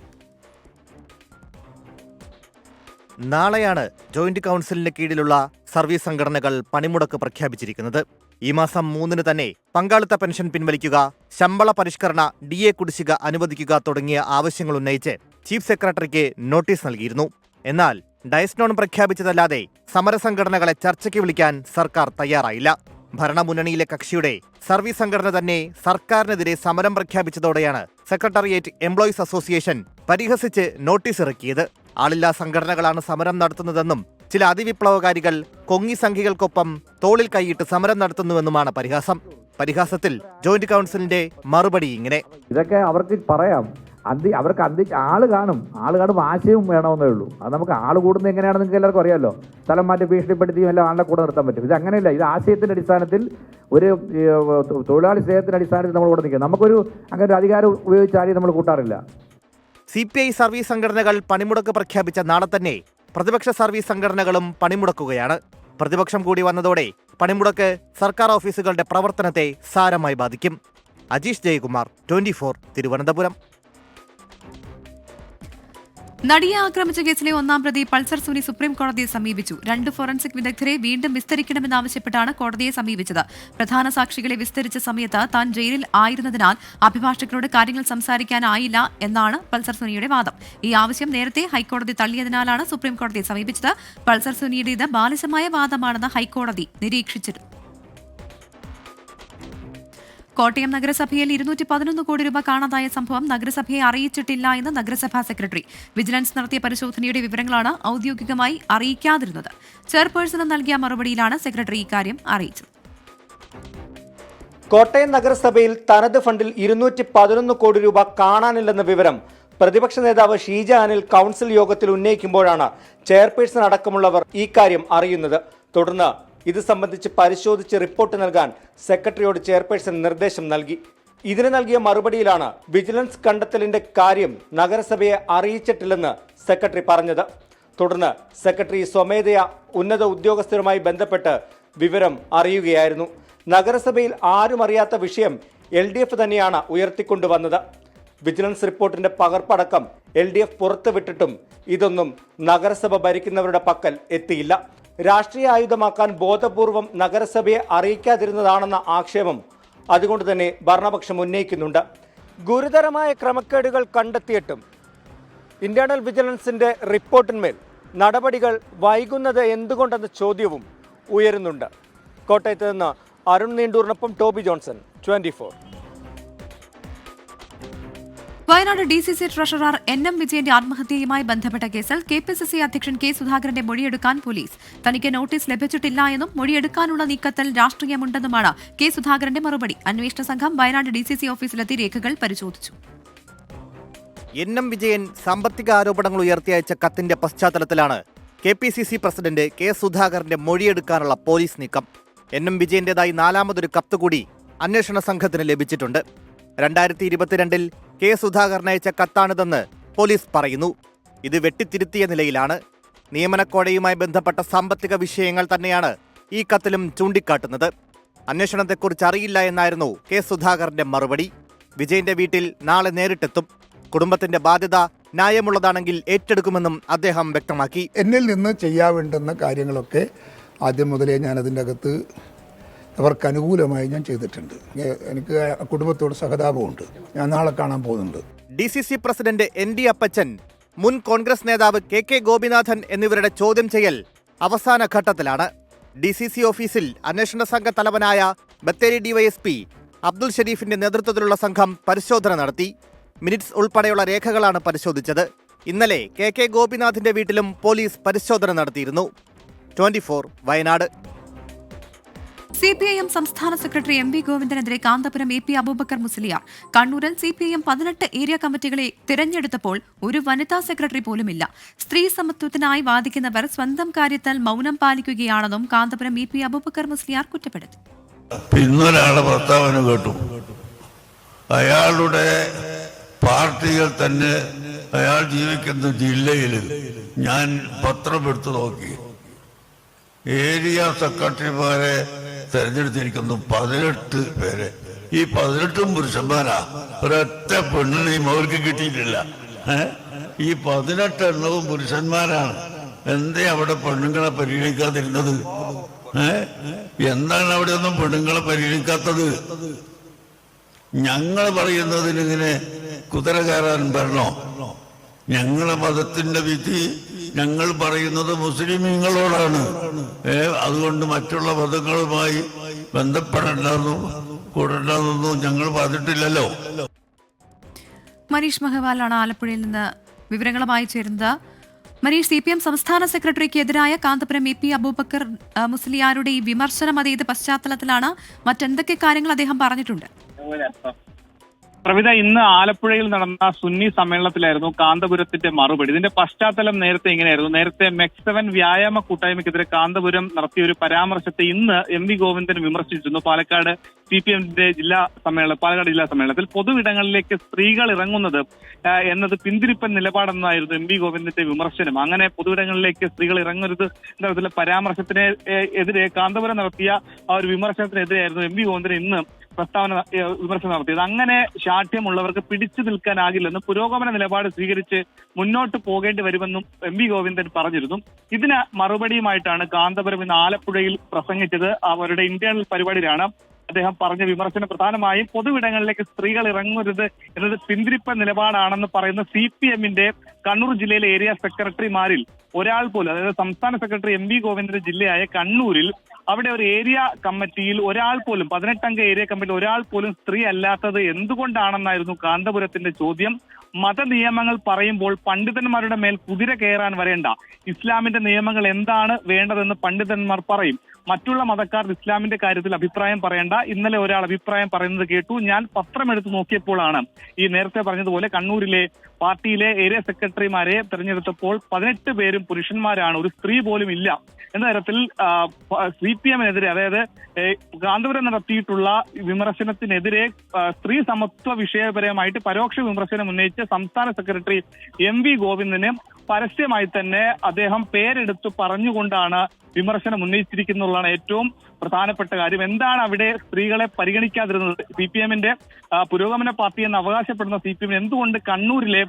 നാളെയാണ് ജോയിന്റ് കൌൺസിലിന് കീഴിലുള്ള സർവീസ് സംഘടനകൾ പണിമുടക്ക് പ്രഖ്യാപിച്ചിരിക്കുന്നത്. ഈ മാസം 3 തന്നെ പങ്കാളിത്ത പെൻഷൻ പിൻവലിക്കുക, ശമ്പള പരിഷ്കരണ, DA കുടിശ്ശിക അനുവദിക്കുക തുടങ്ങിയ ആവശ്യങ്ങൾ ഉന്നയിച്ച് ചീഫ് സെക്രട്ടറിക്ക് നോട്ടീസ് നൽകിയിരുന്നു. എന്നാൽ ഡയസ്നോൺ പ്രഖ്യാപിച്ചതല്ലാതെ സമരസംഘടനകളെ ചർച്ചയ്ക്ക് വിളിക്കാൻ സർക്കാർ തയ്യാറായില്ല. ഭരണമുന്നണിയിലെ കക്ഷിയുടെ സർവീസ് സംഘടന തന്നെ സർക്കാരിനെതിരെ സമരം പ്രഖ്യാപിച്ചതോടെയാണ് സെക്രട്ടേറിയറ്റ് എംപ്ലോയീസ് അസോസിയേഷൻ പരിഹസിച്ച് നോട്ടീസ് ഇറക്കിയത്. ആളില്ലാ സംഘടനകളാണ് സമരം നടത്തുന്നതെന്നും ചില അതിവിപ്ലവകാരികൾ കൊങ്ങി സംഘികൾക്കൊപ്പം തോളിൽ കൈയിട്ട് സമരം നടത്തുന്നുവെന്നുമാണ് പരിഹാസം. പരിഹാസത്തിൽ ജോയിന്റ് കൌൺസിലിന്റെ മറുപടി ഇങ്ങനെ: ഇതൊക്കെ അവർക്ക് പറയാം, അവർക്ക് ആള് കാണും, ആശയവും വേണമെന്നേ ഉള്ളൂ. അത് നമുക്ക് ആള് കൂടുന്നത് എങ്ങനെയാണെന്ന് നിങ്ങൾക്ക് എല്ലാവർക്കും അറിയാമല്ലോ. സ്ഥലം മാറ്റി ഭീഷണിപ്പെടുത്തിയും എല്ലാം ആളുടെ കൂടെ നിർത്താൻ പറ്റും. ഇത് അങ്ങനെയല്ല. ഇത് ആശയത്തിന്റെ അടിസ്ഥാനത്തിൽ, ഒരു തൊഴിലാളി സ്നേഹത്തിന്റെ അടിസ്ഥാനത്തിൽ നമ്മൾ കൂടെ നിൽക്കുക. നമുക്കൊരു അങ്ങനെ ഒരു അധികാരം ഉപയോഗിച്ച് ആരെയും നമ്മൾ കൂട്ടാറില്ല. CPI സർവീസ് സംഘടനകൾ പണിമുടക്ക് പ്രഖ്യാപിച്ച നാളെ തന്നെ പ്രതിപക്ഷ സർവീസ് സംഘടനകളും പണിമുടക്കുകയാണ്. പ്രതിപക്ഷം കൂടി വന്നതോടെ പണിമുടക്ക് സർക്കാർ ഓഫീസുകളുടെ പ്രവർത്തനത്തെ സാരമായി ബാധിക്കും. അജീഷ് ജയകുമാർ, 24, തിരുവനന്തപുരം. നടിയെ ആക്രമിച്ച കേസിലെ ഒന്നാം പ്രതി പൾസർ സുനി സുപ്രീം കോടതിയെ സമീപിച്ചു. 2 ഫോറൻസിക് വിദഗ്ധരെ വീണ്ടും വിസ്തരിക്കണമെന്നാവശ്യപ്പെട്ടാണ് കോടതിയെ സമീപിച്ചത്. പ്രധാന സാക്ഷികളെ വിസ്തരിച്ച സമയത്ത് താൻ ജയിലിൽ ആയിരുന്നതിനാൽ അഭിഭാഷകരോട് കാര്യങ്ങൾ സംസാരിക്കാനായില്ല എന്നാണ് പൾസർ സുനിയുടെ വാദം. ഈ ആവശ്യം നേരത്തെ ഹൈക്കോടതി തള്ളിയതിനാലാണ് സുപ്രീം കോടതിയെ സമീപിച്ചത്. പൾസർ സുനിയുടേത് ബാലിശമായ വാദമാണെന്ന് ഹൈക്കോടതി നിരീക്ഷിച്ചിരുന്നു. കോട്ടയം നഗരസഭയിൽ 211 കോടി രൂപ കാണാതായ സംഭവം നഗരസഭയെ അറിയിച്ചിട്ടില്ല എന്ന് നഗരസഭാ സെക്രട്ടറി. വിജിലൻസ് നടത്തിയ പരിശോധനയുടെ വിവരങ്ങളാണ് ഔദ്യോഗികമായി അറിയിക്കാതിരുന്നത്. ചെയർപേഴ്സണ് നൽകിയ മറുപടിയിലാണ് സെക്രട്ടറി ഇക്കാര്യം അറിയിച്ചത്. കോട്ടയം നഗരസഭയിൽ തനത് ഫണ്ടിൽ 211 കോടി രൂപ കാണാനില്ലെന്ന വിവരം പ്രതിപക്ഷ നേതാവ് ഷീജ അനിൽ കൗൺസിൽ യോഗത്തിൽ ഉന്നയിക്കുമ്പോഴാണ് ചെയർപേഴ്സൺ അടക്കമുള്ളവർ ഇക്കാര്യം അറിയുന്നത്. തുടർന്ന് ഇത് സംബന്ധിച്ച് പരിശോധിച്ച് റിപ്പോർട്ട് നൽകാൻ സെക്രട്ടറിയോട് ചെയർപേഴ്സൺ നിർദ്ദേശം നൽകി. ഇതിന് നൽകിയ മറുപടിയിലാണ് വിജിലൻസ് കണ്ടെത്തലിന്റെ കാര്യം നഗരസഭയെ അറിയിച്ചിട്ടില്ലെന്ന് സെക്രട്ടറി പറഞ്ഞത്. തുടർന്ന് സെക്രട്ടറി സ്വമേധയാ ഉന്നത ഉദ്യോഗസ്ഥരുമായി ബന്ധപ്പെട്ട് വിവരം അറിയുകയായിരുന്നു. നഗരസഭയിൽ ആരും അറിയാത്ത വിഷയം LDF തന്നെയാണ് ഉയർത്തിക്കൊണ്ടുവന്നത്. വിജിലൻസ് റിപ്പോർട്ടിന്റെ പകർപ്പടക്കം LDF പുറത്തുവിട്ടിട്ടും ഇതൊന്നും നഗരസഭ ഭരിക്കുന്നവരുടെ പക്കൽ എത്തിയില്ല. രാഷ്ട്രീയ ആയുധമാക്കാൻ ബോധപൂർവം നഗരസഭയെ അറിയിക്കാതിരുന്നതാണെന്ന ആക്ഷേപം അതുകൊണ്ട് തന്നെ ഭരണപക്ഷം ഉന്നയിക്കുന്നുണ്ട്. ഗുരുതരമായ ക്രമക്കേടുകൾ കണ്ടെത്തിയിട്ടും ഇന്റേണൽ വിജിലൻസിന്റെ റിപ്പോർട്ടിന്മേൽ നടപടികൾ വൈകുന്നത് എന്തുകൊണ്ടെന്ന ചോദ്യവും ഉയരുന്നുണ്ട്. കോട്ടയത്ത് നിന്ന് അരുൺ നീണ്ടൂറിനൊപ്പം Toby Johnson, 24. Wayanad DCC treasurer NM വിജയന്റെ ആത്മഹത്യയുമായി ബന്ധപ്പെട്ട കേസിൽ KPCC അധ്യക്ഷൻ K സുധാകരന്റെ മൊഴിയെടുക്കാൻ പോലീസ്. തനിക്ക് നോട്ടീസ് ലഭിച്ചിട്ടില്ല എന്നും മൊഴിയെടുക്കാനുള്ള നീക്കത്തിൽ രാഷ്ട്രീയമുണ്ടെന്നുമാണ് K സുധാകരന്റെ മറുപടി. അന്വേഷണ സംഘം വയനാട് DCC ഓഫീസിലെത്തി രേഖകൾ പരിശോധിച്ചു. NM വിജയൻ സാമ്പത്തിക ആരോപണങ്ങൾ ഉയർത്തിയയച്ച കത്തിന്റെ പശ്ചാത്തലത്തിലാണ് KPCC പ്രസിഡന്റ് K സുധാകരന്റെ മൊഴിയെടുക്കാനുള്ള പോലീസ് നീക്കം. NM വിജയന്റേതായി 4ാമതൊരു കത്ത് കൂടി അന്വേഷണ സംഘത്തിന് ലഭിച്ചിട്ടുണ്ട്. 2022-ൽ K സുധാകരൻ അയച്ച കത്താണിതെന്ന് പോലീസ് പറയുന്നു. ഇത് വെട്ടിത്തിരുത്തിയ നിലയിലാണ്. നിയമനക്കോടതിയുമായി ബന്ധപ്പെട്ട സാമ്പത്തിക വിഷയങ്ങൾ തന്നെയാണ് ഈ കത്തിലും ചൂണ്ടിക്കാട്ടുന്നത്. അന്വേഷണത്തെക്കുറിച്ച് അറിയില്ല എന്നായിരുന്നു K സുധാകരന്റെ മറുപടി. വിജയന്റെ വീട്ടിൽ നാളെ നേരിട്ടെത്തും. കുടുംബത്തിന്റെ ബാധ്യത ന്യായമുള്ളതാണെങ്കിൽ ഏറ്റെടുക്കുമെന്നും അദ്ദേഹം വ്യക്തമാക്കി. എന്നിൽ നിന്ന് ചെയ്യാവേണ്ടുന്ന കാര്യങ്ങളൊക്കെ ആദ്യം മുതലേ ഞാൻ അതിൻ്റെ അകത്ത് അവർക്ക് അനുകൂലമായി ഞാൻ ചെയ്തിട്ടുണ്ട്. എനിക്ക് കുടുംബത്തോട് സഹതാപമുണ്ട്. ഞാൻ നാളെ കാണാൻ പോകുന്നുണ്ട്. DCC പ്രസിഡന്റ് ND അപ്പച്ചൻ, മുൻ കോൺഗ്രസ് നേതാവ് KK ഗോപിനാഥൻ എന്നിവരുടെ ചോദ്യം ചെയ്യൽ അവസാന ഘട്ടത്തിലാണ്. DCC ഓഫീസിൽ അന്വേഷണ സംഘ തലവനായ ബത്തേരി DYSP അബ്ദുൾ ഷരീഫിന്റെ നേതൃത്വത്തിലുള്ള സംഘം പരിശോധന നടത്തി. മിനിറ്റ്സ് ഉൾപ്പെടെയുള്ള രേഖകളാണ് പരിശോധിച്ചത്. ഇന്നലെ KK ഗോപിനാഥിന്റെ വീട്ടിലും പോലീസ് പരിശോധന നടത്തിയിരുന്നു. 24 വയനാട്. CPIM സംസ്ഥാന സെക്രട്ടറി MV ഗോവിന്ദനെതിരെ കാന്തപുരം AP അബൂബക്കർ മുസ്ലിയാർ. കണ്ണൂരിൽ CPIM 18 ഏരിയ കമ്മിറ്റികളെ തിരഞ്ഞെടുത്തപ്പോൾ ഒരു വനിതാ സെക്രട്ടറി പോലുമില്ല. സ്ത്രീ സമത്വത്തിനായി വാദിക്കുന്നവർ സ്വന്തം കാര്യത്തിൽ മൗനം പാലിക്കുകയാണെന്നും കാന്തപുരം AP അബൂബക്കർ മുസ്ലിയാർ കുറ്റപ്പെടുത്തി. ഇന്നൊരാളുടെ പ്രസ്താവന കേട്ടു. അയാളുടെ പാർട്ടികൾ തന്നെ അയാൾ ജീവിക്കുന്ന ജില്ലയിൽ ഞാൻ പത്രമെടുത്ത് നോക്കി. ഏരിയ സെക്രട്ടറിമാരെ തെരഞ്ഞെടുത്തിരിക്കുന്നു 18 പേരെ. ഈ 18 പുരുഷന്മാരാ. ഒരൊറ്റ പെണ്ണിനെയും അവർക്ക് കിട്ടിയിട്ടില്ല. ഈ 18 എണ്ണവും പുരുഷന്മാരാണ്. എന്തേ അവിടെ പെണ്ണുങ്ങളെ പരിഗണിക്കാതിരുന്നത്? എന്താണ് അവിടെ ഒന്നും പെണ്ണുങ്ങളെ പരിഗണിക്കാത്തത്? ഞങ്ങൾ പറയുന്നതിനിങ്ങനെ കുതിര കയറാൻ വരണോ? ഞങ്ങളെ മതത്തിന്റെ വിധി ഞങ്ങൾ പറയുന്നത് മുസ്ലിമീങ്ങളോടാണ്. അതുകൊണ്ട് മറ്റുള്ള മതങ്ങളുമായി ബന്ധപ്പെടേണ്ടെന്നും കൂടേണ്ടെന്നൊന്നും ഞങ്ങൾ പറഞ്ഞിട്ടില്ലല്ലോ. മനീഷ് മഹവാലാണ് ആലപ്പുഴയിൽ നിന്ന് വിവരങ്ങളുമായി ചേരുന്നത്. മനീഷ്, CPM സംസ്ഥാന സെക്രട്ടറിക്ക് എതിരായ കാന്തപുരം AP അബൂബക്കർ മുസ്ലിയാരുടെ ഈ വിമർശനം അത് ഏത് പശ്ചാത്തലത്തിലാണ്? മറ്റെന്തൊക്കെ കാര്യങ്ങൾ അദ്ദേഹം പറഞ്ഞിട്ടുണ്ട്? പ്രവിത, ഇന്ന് ആലപ്പുഴയിൽ നടന്ന സുന്നി സമ്മേളനത്തിലായിരുന്നു കാന്തപുരത്തിന്റെ മറുപടി. ഇതിന്റെ പശ്ചാത്തലം നേരത്തെ ഇങ്ങനെയായിരുന്നു. നേരത്തെ MEC7 വ്യായാമ കൂട്ടായ്മയ്ക്കെതിരെ കാന്തപുരം നടത്തിയ ഒരു പരാമർശത്തെ ഇന്ന് MV ഗോവിന്ദൻ വിമർശിച്ചിരുന്നു. പാലക്കാട് CPMന്റെ പാലക്കാട് ജില്ലാ സമ്മേളനത്തിൽ പൊതുവിടങ്ങളിലേക്ക് സ്ത്രീകൾ ഇറങ്ങുന്നത് എന്നത് പിന്തിരിപ്പൻ നിലപാടെന്നായിരുന്നു MV ഗോവിന്ദന്റെ വിമർശനം. അങ്ങനെ പൊതുവിടങ്ങളിലേക്ക് സ്ത്രീകൾ ഇറങ്ങരുത് എന്ന പരാമർശത്തിന് എതിരെ കാന്തപുരം നടത്തിയ ആ ഒരു വിമർശനത്തിനെതിരെയായിരുന്നു MV ഗോവിന്ദൻ ഇന്ന് വിമർശനം നടത്തിയത്. അങ്ങനെ ശാഠ്യമുള്ളവർക്ക് പിടിച്ചു നിൽക്കാനാകില്ലെന്നും പുരോഗമന നിലപാട് സ്വീകരിച്ച് മുന്നോട്ട് പോകേണ്ടി വരുമെന്നും എം വി ഗോവിന്ദൻ പറഞ്ഞിരുന്നു. ഇതിന് മറുപടിയുമായിട്ടാണ് കാന്തപുരം ഇന്ന് ആലപ്പുഴയിൽ പ്രസംഗിച്ചത്. അവരുടെ ഇന്റേണൽ പരിപാടിയിലാണ് അദ്ദേഹം പറഞ്ഞ വിമർശനം പ്രധാനമായും പൊതുവിടങ്ങളിലേക്ക് സ്ത്രീകൾ ഇറങ്ങരുത് എന്നത് പിന്തിരിപ്പ നിലപാടാണെന്ന് പറയുന്ന CPM-ന്റെ കണ്ണൂർ ജില്ലയിലെ ഏരിയ സെക്രട്ടറിമാരിൽ ഒരാൾ പോലും, അതായത് സംസ്ഥാന സെക്രട്ടറി എം വി ഗോവിന്ദന്റെ ജില്ലയായ കണ്ണൂരിൽ അവിടെ ഒരു ഏരിയ കമ്മിറ്റിയിൽ ഒരാൾ പോലും 18-അംഗ ഏരിയ കമ്മിറ്റിയിൽ ഒരാൾ പോലും സ്ത്രീ അല്ലാത്തത് എന്തുകൊണ്ടാണെന്നായിരുന്നു കാന്തപുരത്തിന്റെ ചോദ്യം. മതനിയമങ്ങൾ പറയുമ്പോൾ പണ്ഡിതന്മാരുടെ മേൽ കുതിര കയറാൻ വരേണ്ട, ഇസ്ലാമിന്റെ നിയമങ്ങൾ എന്താണ് വേണ്ടതെന്ന് പണ്ഡിതന്മാർ പറയും. മറ്റുള്ള മതക്കാർ ഇസ്ലാമിന്റെ കാര്യത്തിൽ അഭിപ്രായം പറയേണ്ട. ഇന്നലെ ഒരാൾ അഭിപ്രായം പറയുന്നത് കേട്ടു. ഞാൻ പത്രമെടുത്ത് നോക്കിയപ്പോഴാണ് ഈ നേരത്തെ പറഞ്ഞതുപോലെ കണ്ണൂരിലെ പാർട്ടിയിലെ ഏരിയ സെക്രട്ടറിമാരെ തെരഞ്ഞെടുത്തപ്പോൾ 18 പേരും പുരുഷന്മാരാണ്, ഒരു സ്ത്രീ പോലും ഇല്ല എന്ന തരത്തിൽ CPM-നെതിരെ, അതായത് കാന്തപുരം നടത്തിയിട്ടുള്ള വിമർശനത്തിനെതിരെ സ്ത്രീ സമത്വ വിഷയപരമായിട്ട് പരോക്ഷ വിമർശനം ഉന്നയിച്ച സംസ്ഥാന സെക്രട്ടറി എം വി ഗോവിന്ദന് പരസ്യമായി തന്നെ അദ്ദേഹം പേരെടുത്ത് പറഞ്ഞുകൊണ്ടാണ് വിമർശനം ഉന്നയിച്ചിരിക്കുന്നുള്ളതാണ് ഏറ്റവും പ്രധാനപ്പെട്ട കാര്യം. എന്താണ് അവിടെ സ്ത്രീകളെ പരിഗണിക്കാതിരുന്നത്? CPM-ന്റെ പുരോഗമന പാർട്ടി എന്ന് അവകാശപ്പെടുന്ന CPM എന്തുകൊണ്ട് കണ്ണൂരിലെ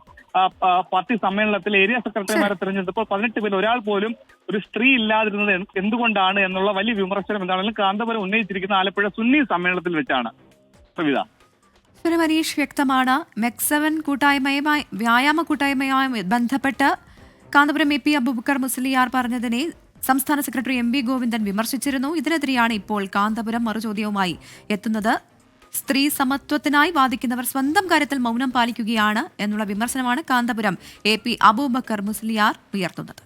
പാർട്ടി സമ്മേളനത്തിൽ ഏരിയ സെക്രട്ടറിമാരെ തെരഞ്ഞെടുത്തപ്പോൾ 18 പേരിൽ ഒരാൾ പോലും ഒരു സ്ത്രീ ഇല്ലാതിരുന്നത് എന്തുകൊണ്ടാണ് എന്നുള്ള വലിയ വിമർശനം എന്താണെങ്കിലും കാന്തപുരം ഉന്നയിച്ചിരിക്കുന്ന ആലപ്പുഴ സുന്നി സമ്മേളനത്തിൽ വെച്ചാണ്. കവിത മനീഷ് വ്യക്തമാണ്. മെക്സവൻ കൂട്ടായ്മയുമായി വ്യായാമ കൂട്ടായ്മയുമായി ബന്ധപ്പെട്ട് കാന്തപുരം AP അബൂബക്കർ മുസ്ലിയാർ പറഞ്ഞതിനെ സംസ്ഥാന സെക്രട്ടറി എം വി ഗോവിന്ദൻ വിമർശിച്ചിരുന്നു. ഇതിനെതിരെയാണ് ഇപ്പോൾ കാന്തപുരം മറുചോദ്യവുമായി എത്തുന്നത്. സ്ത്രീ സമത്വത്തിനായി വാദിക്കുന്നവർ സ്വന്തം കാര്യത്തിൽ മൗനം പാലിക്കുകയാണ് എന്നുള്ള വിമർശനമാണ് കാന്തപുരം AP അബൂബക്കർ മുസ്ലിയാർ ഉയർത്തുന്നത്.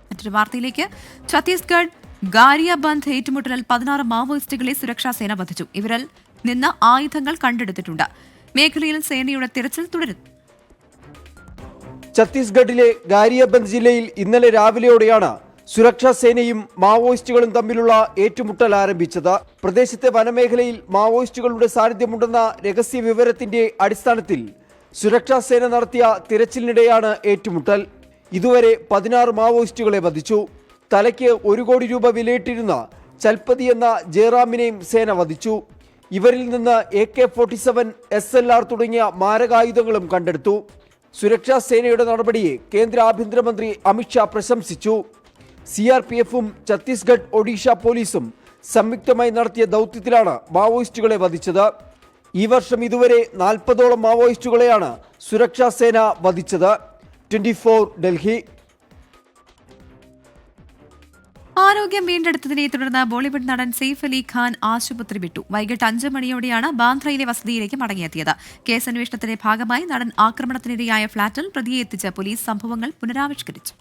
മറ്റൊരു വാർത്തയിലേക്ക്. ഛത്തീസ്ഗഡ് ഗാരിയബന്ദ് ഏറ്റുമുട്ടലിൽ 16 മാവോയിസ്റ്റുകളെ സുരക്ഷാ സേന വധിച്ചു. ഇവരിൽ നിന്ന് ആയുധങ്ങൾ കണ്ടെടുത്തിട്ടുണ്ട്. മേഖലയിൽ സേനയുടെ തിരച്ചിൽ തുടരുന്നു. ഛത്തീസ്ഗഡിലെ ഗാരിയബന്ദ് ജില്ലയിൽ ഇന്നലെ രാവിലെയോടെയാണ് സുരക്ഷാ സേനയും മാവോയിസ്റ്റുകളും തമ്മിലുള്ള ഏറ്റുമുട്ടൽ ആരംഭിച്ചത്. പ്രദേശത്തെ വനമേഖലയിൽ മാവോയിസ്റ്റുകളുടെ സാന്നിധ്യമുണ്ടെന്ന രഹസ്യ വിവരത്തിന്റെ അടിസ്ഥാനത്തിൽ സുരക്ഷാ സേന നടത്തിയ തിരച്ചിലിനിടെയാണ് ഏറ്റുമുട്ടൽ. ഇതുവരെ 16 മാവോയിസ്റ്റുകളെ വധിച്ചു. തലയ്ക്ക് 1 കോടി രൂപ വിലയിട്ടിരുന്ന ചൽപതി എന്ന ജയറാമിനെയും സേന വധിച്ചു. ഇവരിൽ നിന്ന് AK-47, SLR തുടങ്ങിയ മാരകായുധങ്ങളും കണ്ടെടുത്തു. സുരക്ഷാ സേനയുടെ നടപടിയെ കേന്ദ്ര ആഭ്യന്തരമന്ത്രി അമിത്ഷാ പ്രശംസിച്ചു. CRPF-ഉം ഛത്തീസ്ഗഡ് ഒഡീഷ പോലീസും സംയുക്തമായി നടത്തിയ ദൗത്യത്തിലാണ് മാവോയിസ്റ്റുകളെ വധിച്ചത്. ഈ വർഷം ഇതുവരെ 40ഓളം മാവോയിസ്റ്റുകളെയാണ് സുരക്ഷാ സേന വധിച്ചത്. 24 ഡൽഹി. ആരോഗ്യം വീണ്ടെടുത്തതിനെ തുടർന്ന് ബോളിവുഡ് നടൻ സെയ്ഫ് അലി ഖാൻ ആശുപത്രി വിട്ടു. വൈകിട്ട് 5 മണിയോടെയാണ് ബാന്ദ്രയിലെ വസതിയിലേക്ക് മടങ്ങിയെത്തിയത്. കേസന്വേഷണത്തിന്റെ ഭാഗമായി നടൻ ആക്രമണത്തിനിരയായ ഫ്ളാറ്റിൽ പ്രതിയെ എത്തിച്ച് പോലീസ് സംഭവങ്ങൾ പുനരാവിഷ്കരിച്ചു.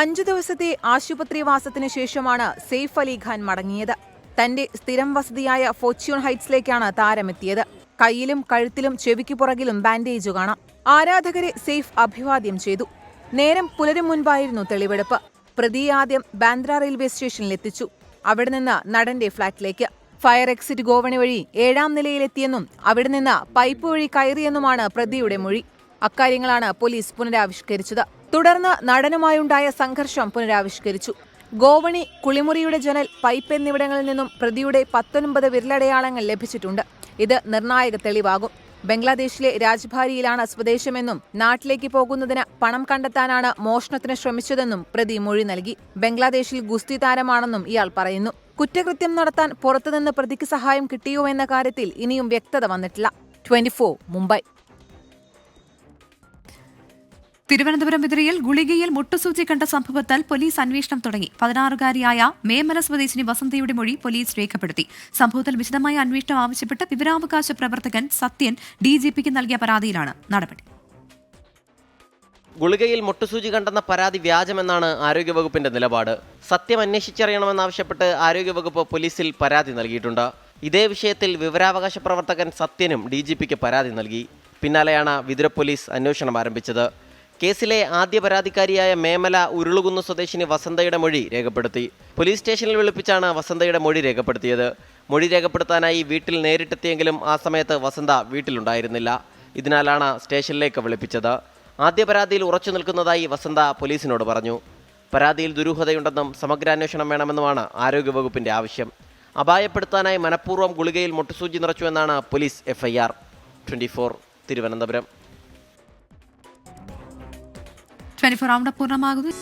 അഞ്ചു ദിവസത്തെ ആശുപത്രിവാസത്തിനു ശേഷമാണ് സെയ്ഫ് അലി ഖാൻ മടങ്ങിയത്. തന്റെ സ്ഥിരം വസതിയായ ഫോർച്യൂൺ ഹൈറ്റ്സിലേക്കാണ് താരമെത്തിയത്. കയ്യിലും കഴുത്തിലും ചെവിക്കു പുറകിലും ബാൻഡേജ് കാണാം. ആരാധകരെ സെയ്ഫ് അഭിവാദ്യം ചെയ്തു. നേരം പുലരും മുൻപായിരുന്നു തെളിവെടുപ്പ്. പ്രതിയെ ആദ്യം ബാന്ദ്ര റെയിൽവേ സ്റ്റേഷനിലെത്തിച്ചു. അവിടെ നിന്ന് നടന്റെ ഫ്ളാറ്റിലേക്ക്. ഫയർ എക്സിറ്റ് ഗോവണി വഴി 7ാം നിലയിലെത്തിയെന്നും അവിടെ നിന്ന് പൈപ്പ് വഴി കയറിയെന്നുമാണ് പ്രതിയുടെ മൊഴി. അക്കാര്യങ്ങളാണ് പോലീസ് പുനരാവിഷ്കരിച്ചത്. തുടർന്ന് നടനുമായുണ്ടായ സംഘർഷം പുനരാവിഷ്കരിച്ചു. ഗോവണി, കുളിമുറിയുടെ ജനൽ, പൈപ്പ് എന്നിവിടങ്ങളിൽ നിന്നും പ്രതിയുടെ 19 വിരലടയാളങ്ങൾ ലഭിച്ചിട്ടുണ്ട്. ഇത് നിർണായക തെളിവാകും. ബംഗ്ലാദേശിലെ രാജ്ഭാരിയിലാണ് സ്വദേശമെന്നും നാട്ടിലേക്ക് പോകുന്നതിന് പണം കണ്ടെത്താനാണ് മോഷണത്തിന് ശ്രമിച്ചതെന്നും പ്രതി മൊഴി നൽകി. ബംഗ്ലാദേശിൽ ഗുസ്തി താരമാണെന്നും ഇയാൾ പറയുന്നു. കുറ്റകൃത്യം നടത്താൻ പുറത്തുനിന്ന് പ്രതിക്ക് സഹായം കിട്ടിയോ എന്ന കാര്യത്തിൽ ഇനിയും വ്യക്തത വന്നിട്ടില്ല. 24 മുംബൈ. തിരുവനന്തപുരം വിതുരയിൽ ഗുളികയിൽ മുട്ടുസൂചി കണ്ട സംഭവത്തിൽ പോലീസ് അന്വേഷണം തുടങ്ങി. 16-കാരിയായ മേമല സ്വദേശിനി വസന്തയുടെ മൊഴി പോലീസ് രേഖപ്പെടുത്തി. സംഭവത്തിൽ വിശദമായ അന്വേഷണം ആവശ്യപ്പെട്ട് വിവരാവകാശ പ്രവർത്തകൻ സത്യൻ DGPക്ക് നൽകിയ പരാതിയിലാണ് നടപടി. ഗുളികയിൽ മുട്ടുസൂചി കണ്ടെന്ന പരാതി വ്യാജമെന്നാണ് ആരോഗ്യവകുപ്പിന്റെ നിലപാട്. സത്യം അന്വേഷിച്ചറിയണമെന്നാവശ്യപ്പെട്ട് ആരോഗ്യവകുപ്പ് പോലീസിൽ പരാതി നൽകിയിട്ടുണ്ട്. ഇതേ വിഷയത്തിൽ വിവരാവകാശ പ്രവർത്തകൻ സത്യനും DGPക്ക് പരാതി നൽകി. പിന്നാലെയാണ് വിതുര പോലീസ് അന്വേഷണം ആരംഭിച്ചത്. കേസിലെ ആദ്യ പരാതിക്കാരിയായ മേമല ഉരുളുകുന്ന് സ്വദേശിനി വസന്തയുടെ മൊഴി രേഖപ്പെടുത്തി. പോലീസ് സ്റ്റേഷനിൽ വിളിപ്പിച്ചാണ് വസന്തയുടെ മൊഴി രേഖപ്പെടുത്തിയത്. മൊഴി രേഖപ്പെടുത്താനായി വീട്ടിൽ നേരിട്ടെത്തിയെങ്കിലും ആ സമയത്ത് വസന്ത വീട്ടിലുണ്ടായിരുന്നില്ല. ഇതിനാലാണ് സ്റ്റേഷനിലേക്ക് വിളിപ്പിച്ചത്. ആദ്യ പരാതിയിൽ ഉറച്ചു നിൽക്കുന്നതായി വസന്ത പോലീസിനോട് പറഞ്ഞു. പരാതിയിൽ ദുരൂഹതയുണ്ടെന്നും സമഗ്രാന്വേഷണം വേണമെന്നുമാണ് ആരോഗ്യവകുപ്പിന്റെ ആവശ്യം. അപായപ്പെടുത്താനായി മനഃപൂർവ്വം ഗുളികയിൽ മുട്ടുസൂചി നിറച്ചുവെന്നാണ് പോലീസ് FIR. 24 തിരുവനന്തപുരം. 24 പൂർണ്ണമാകുന്നു.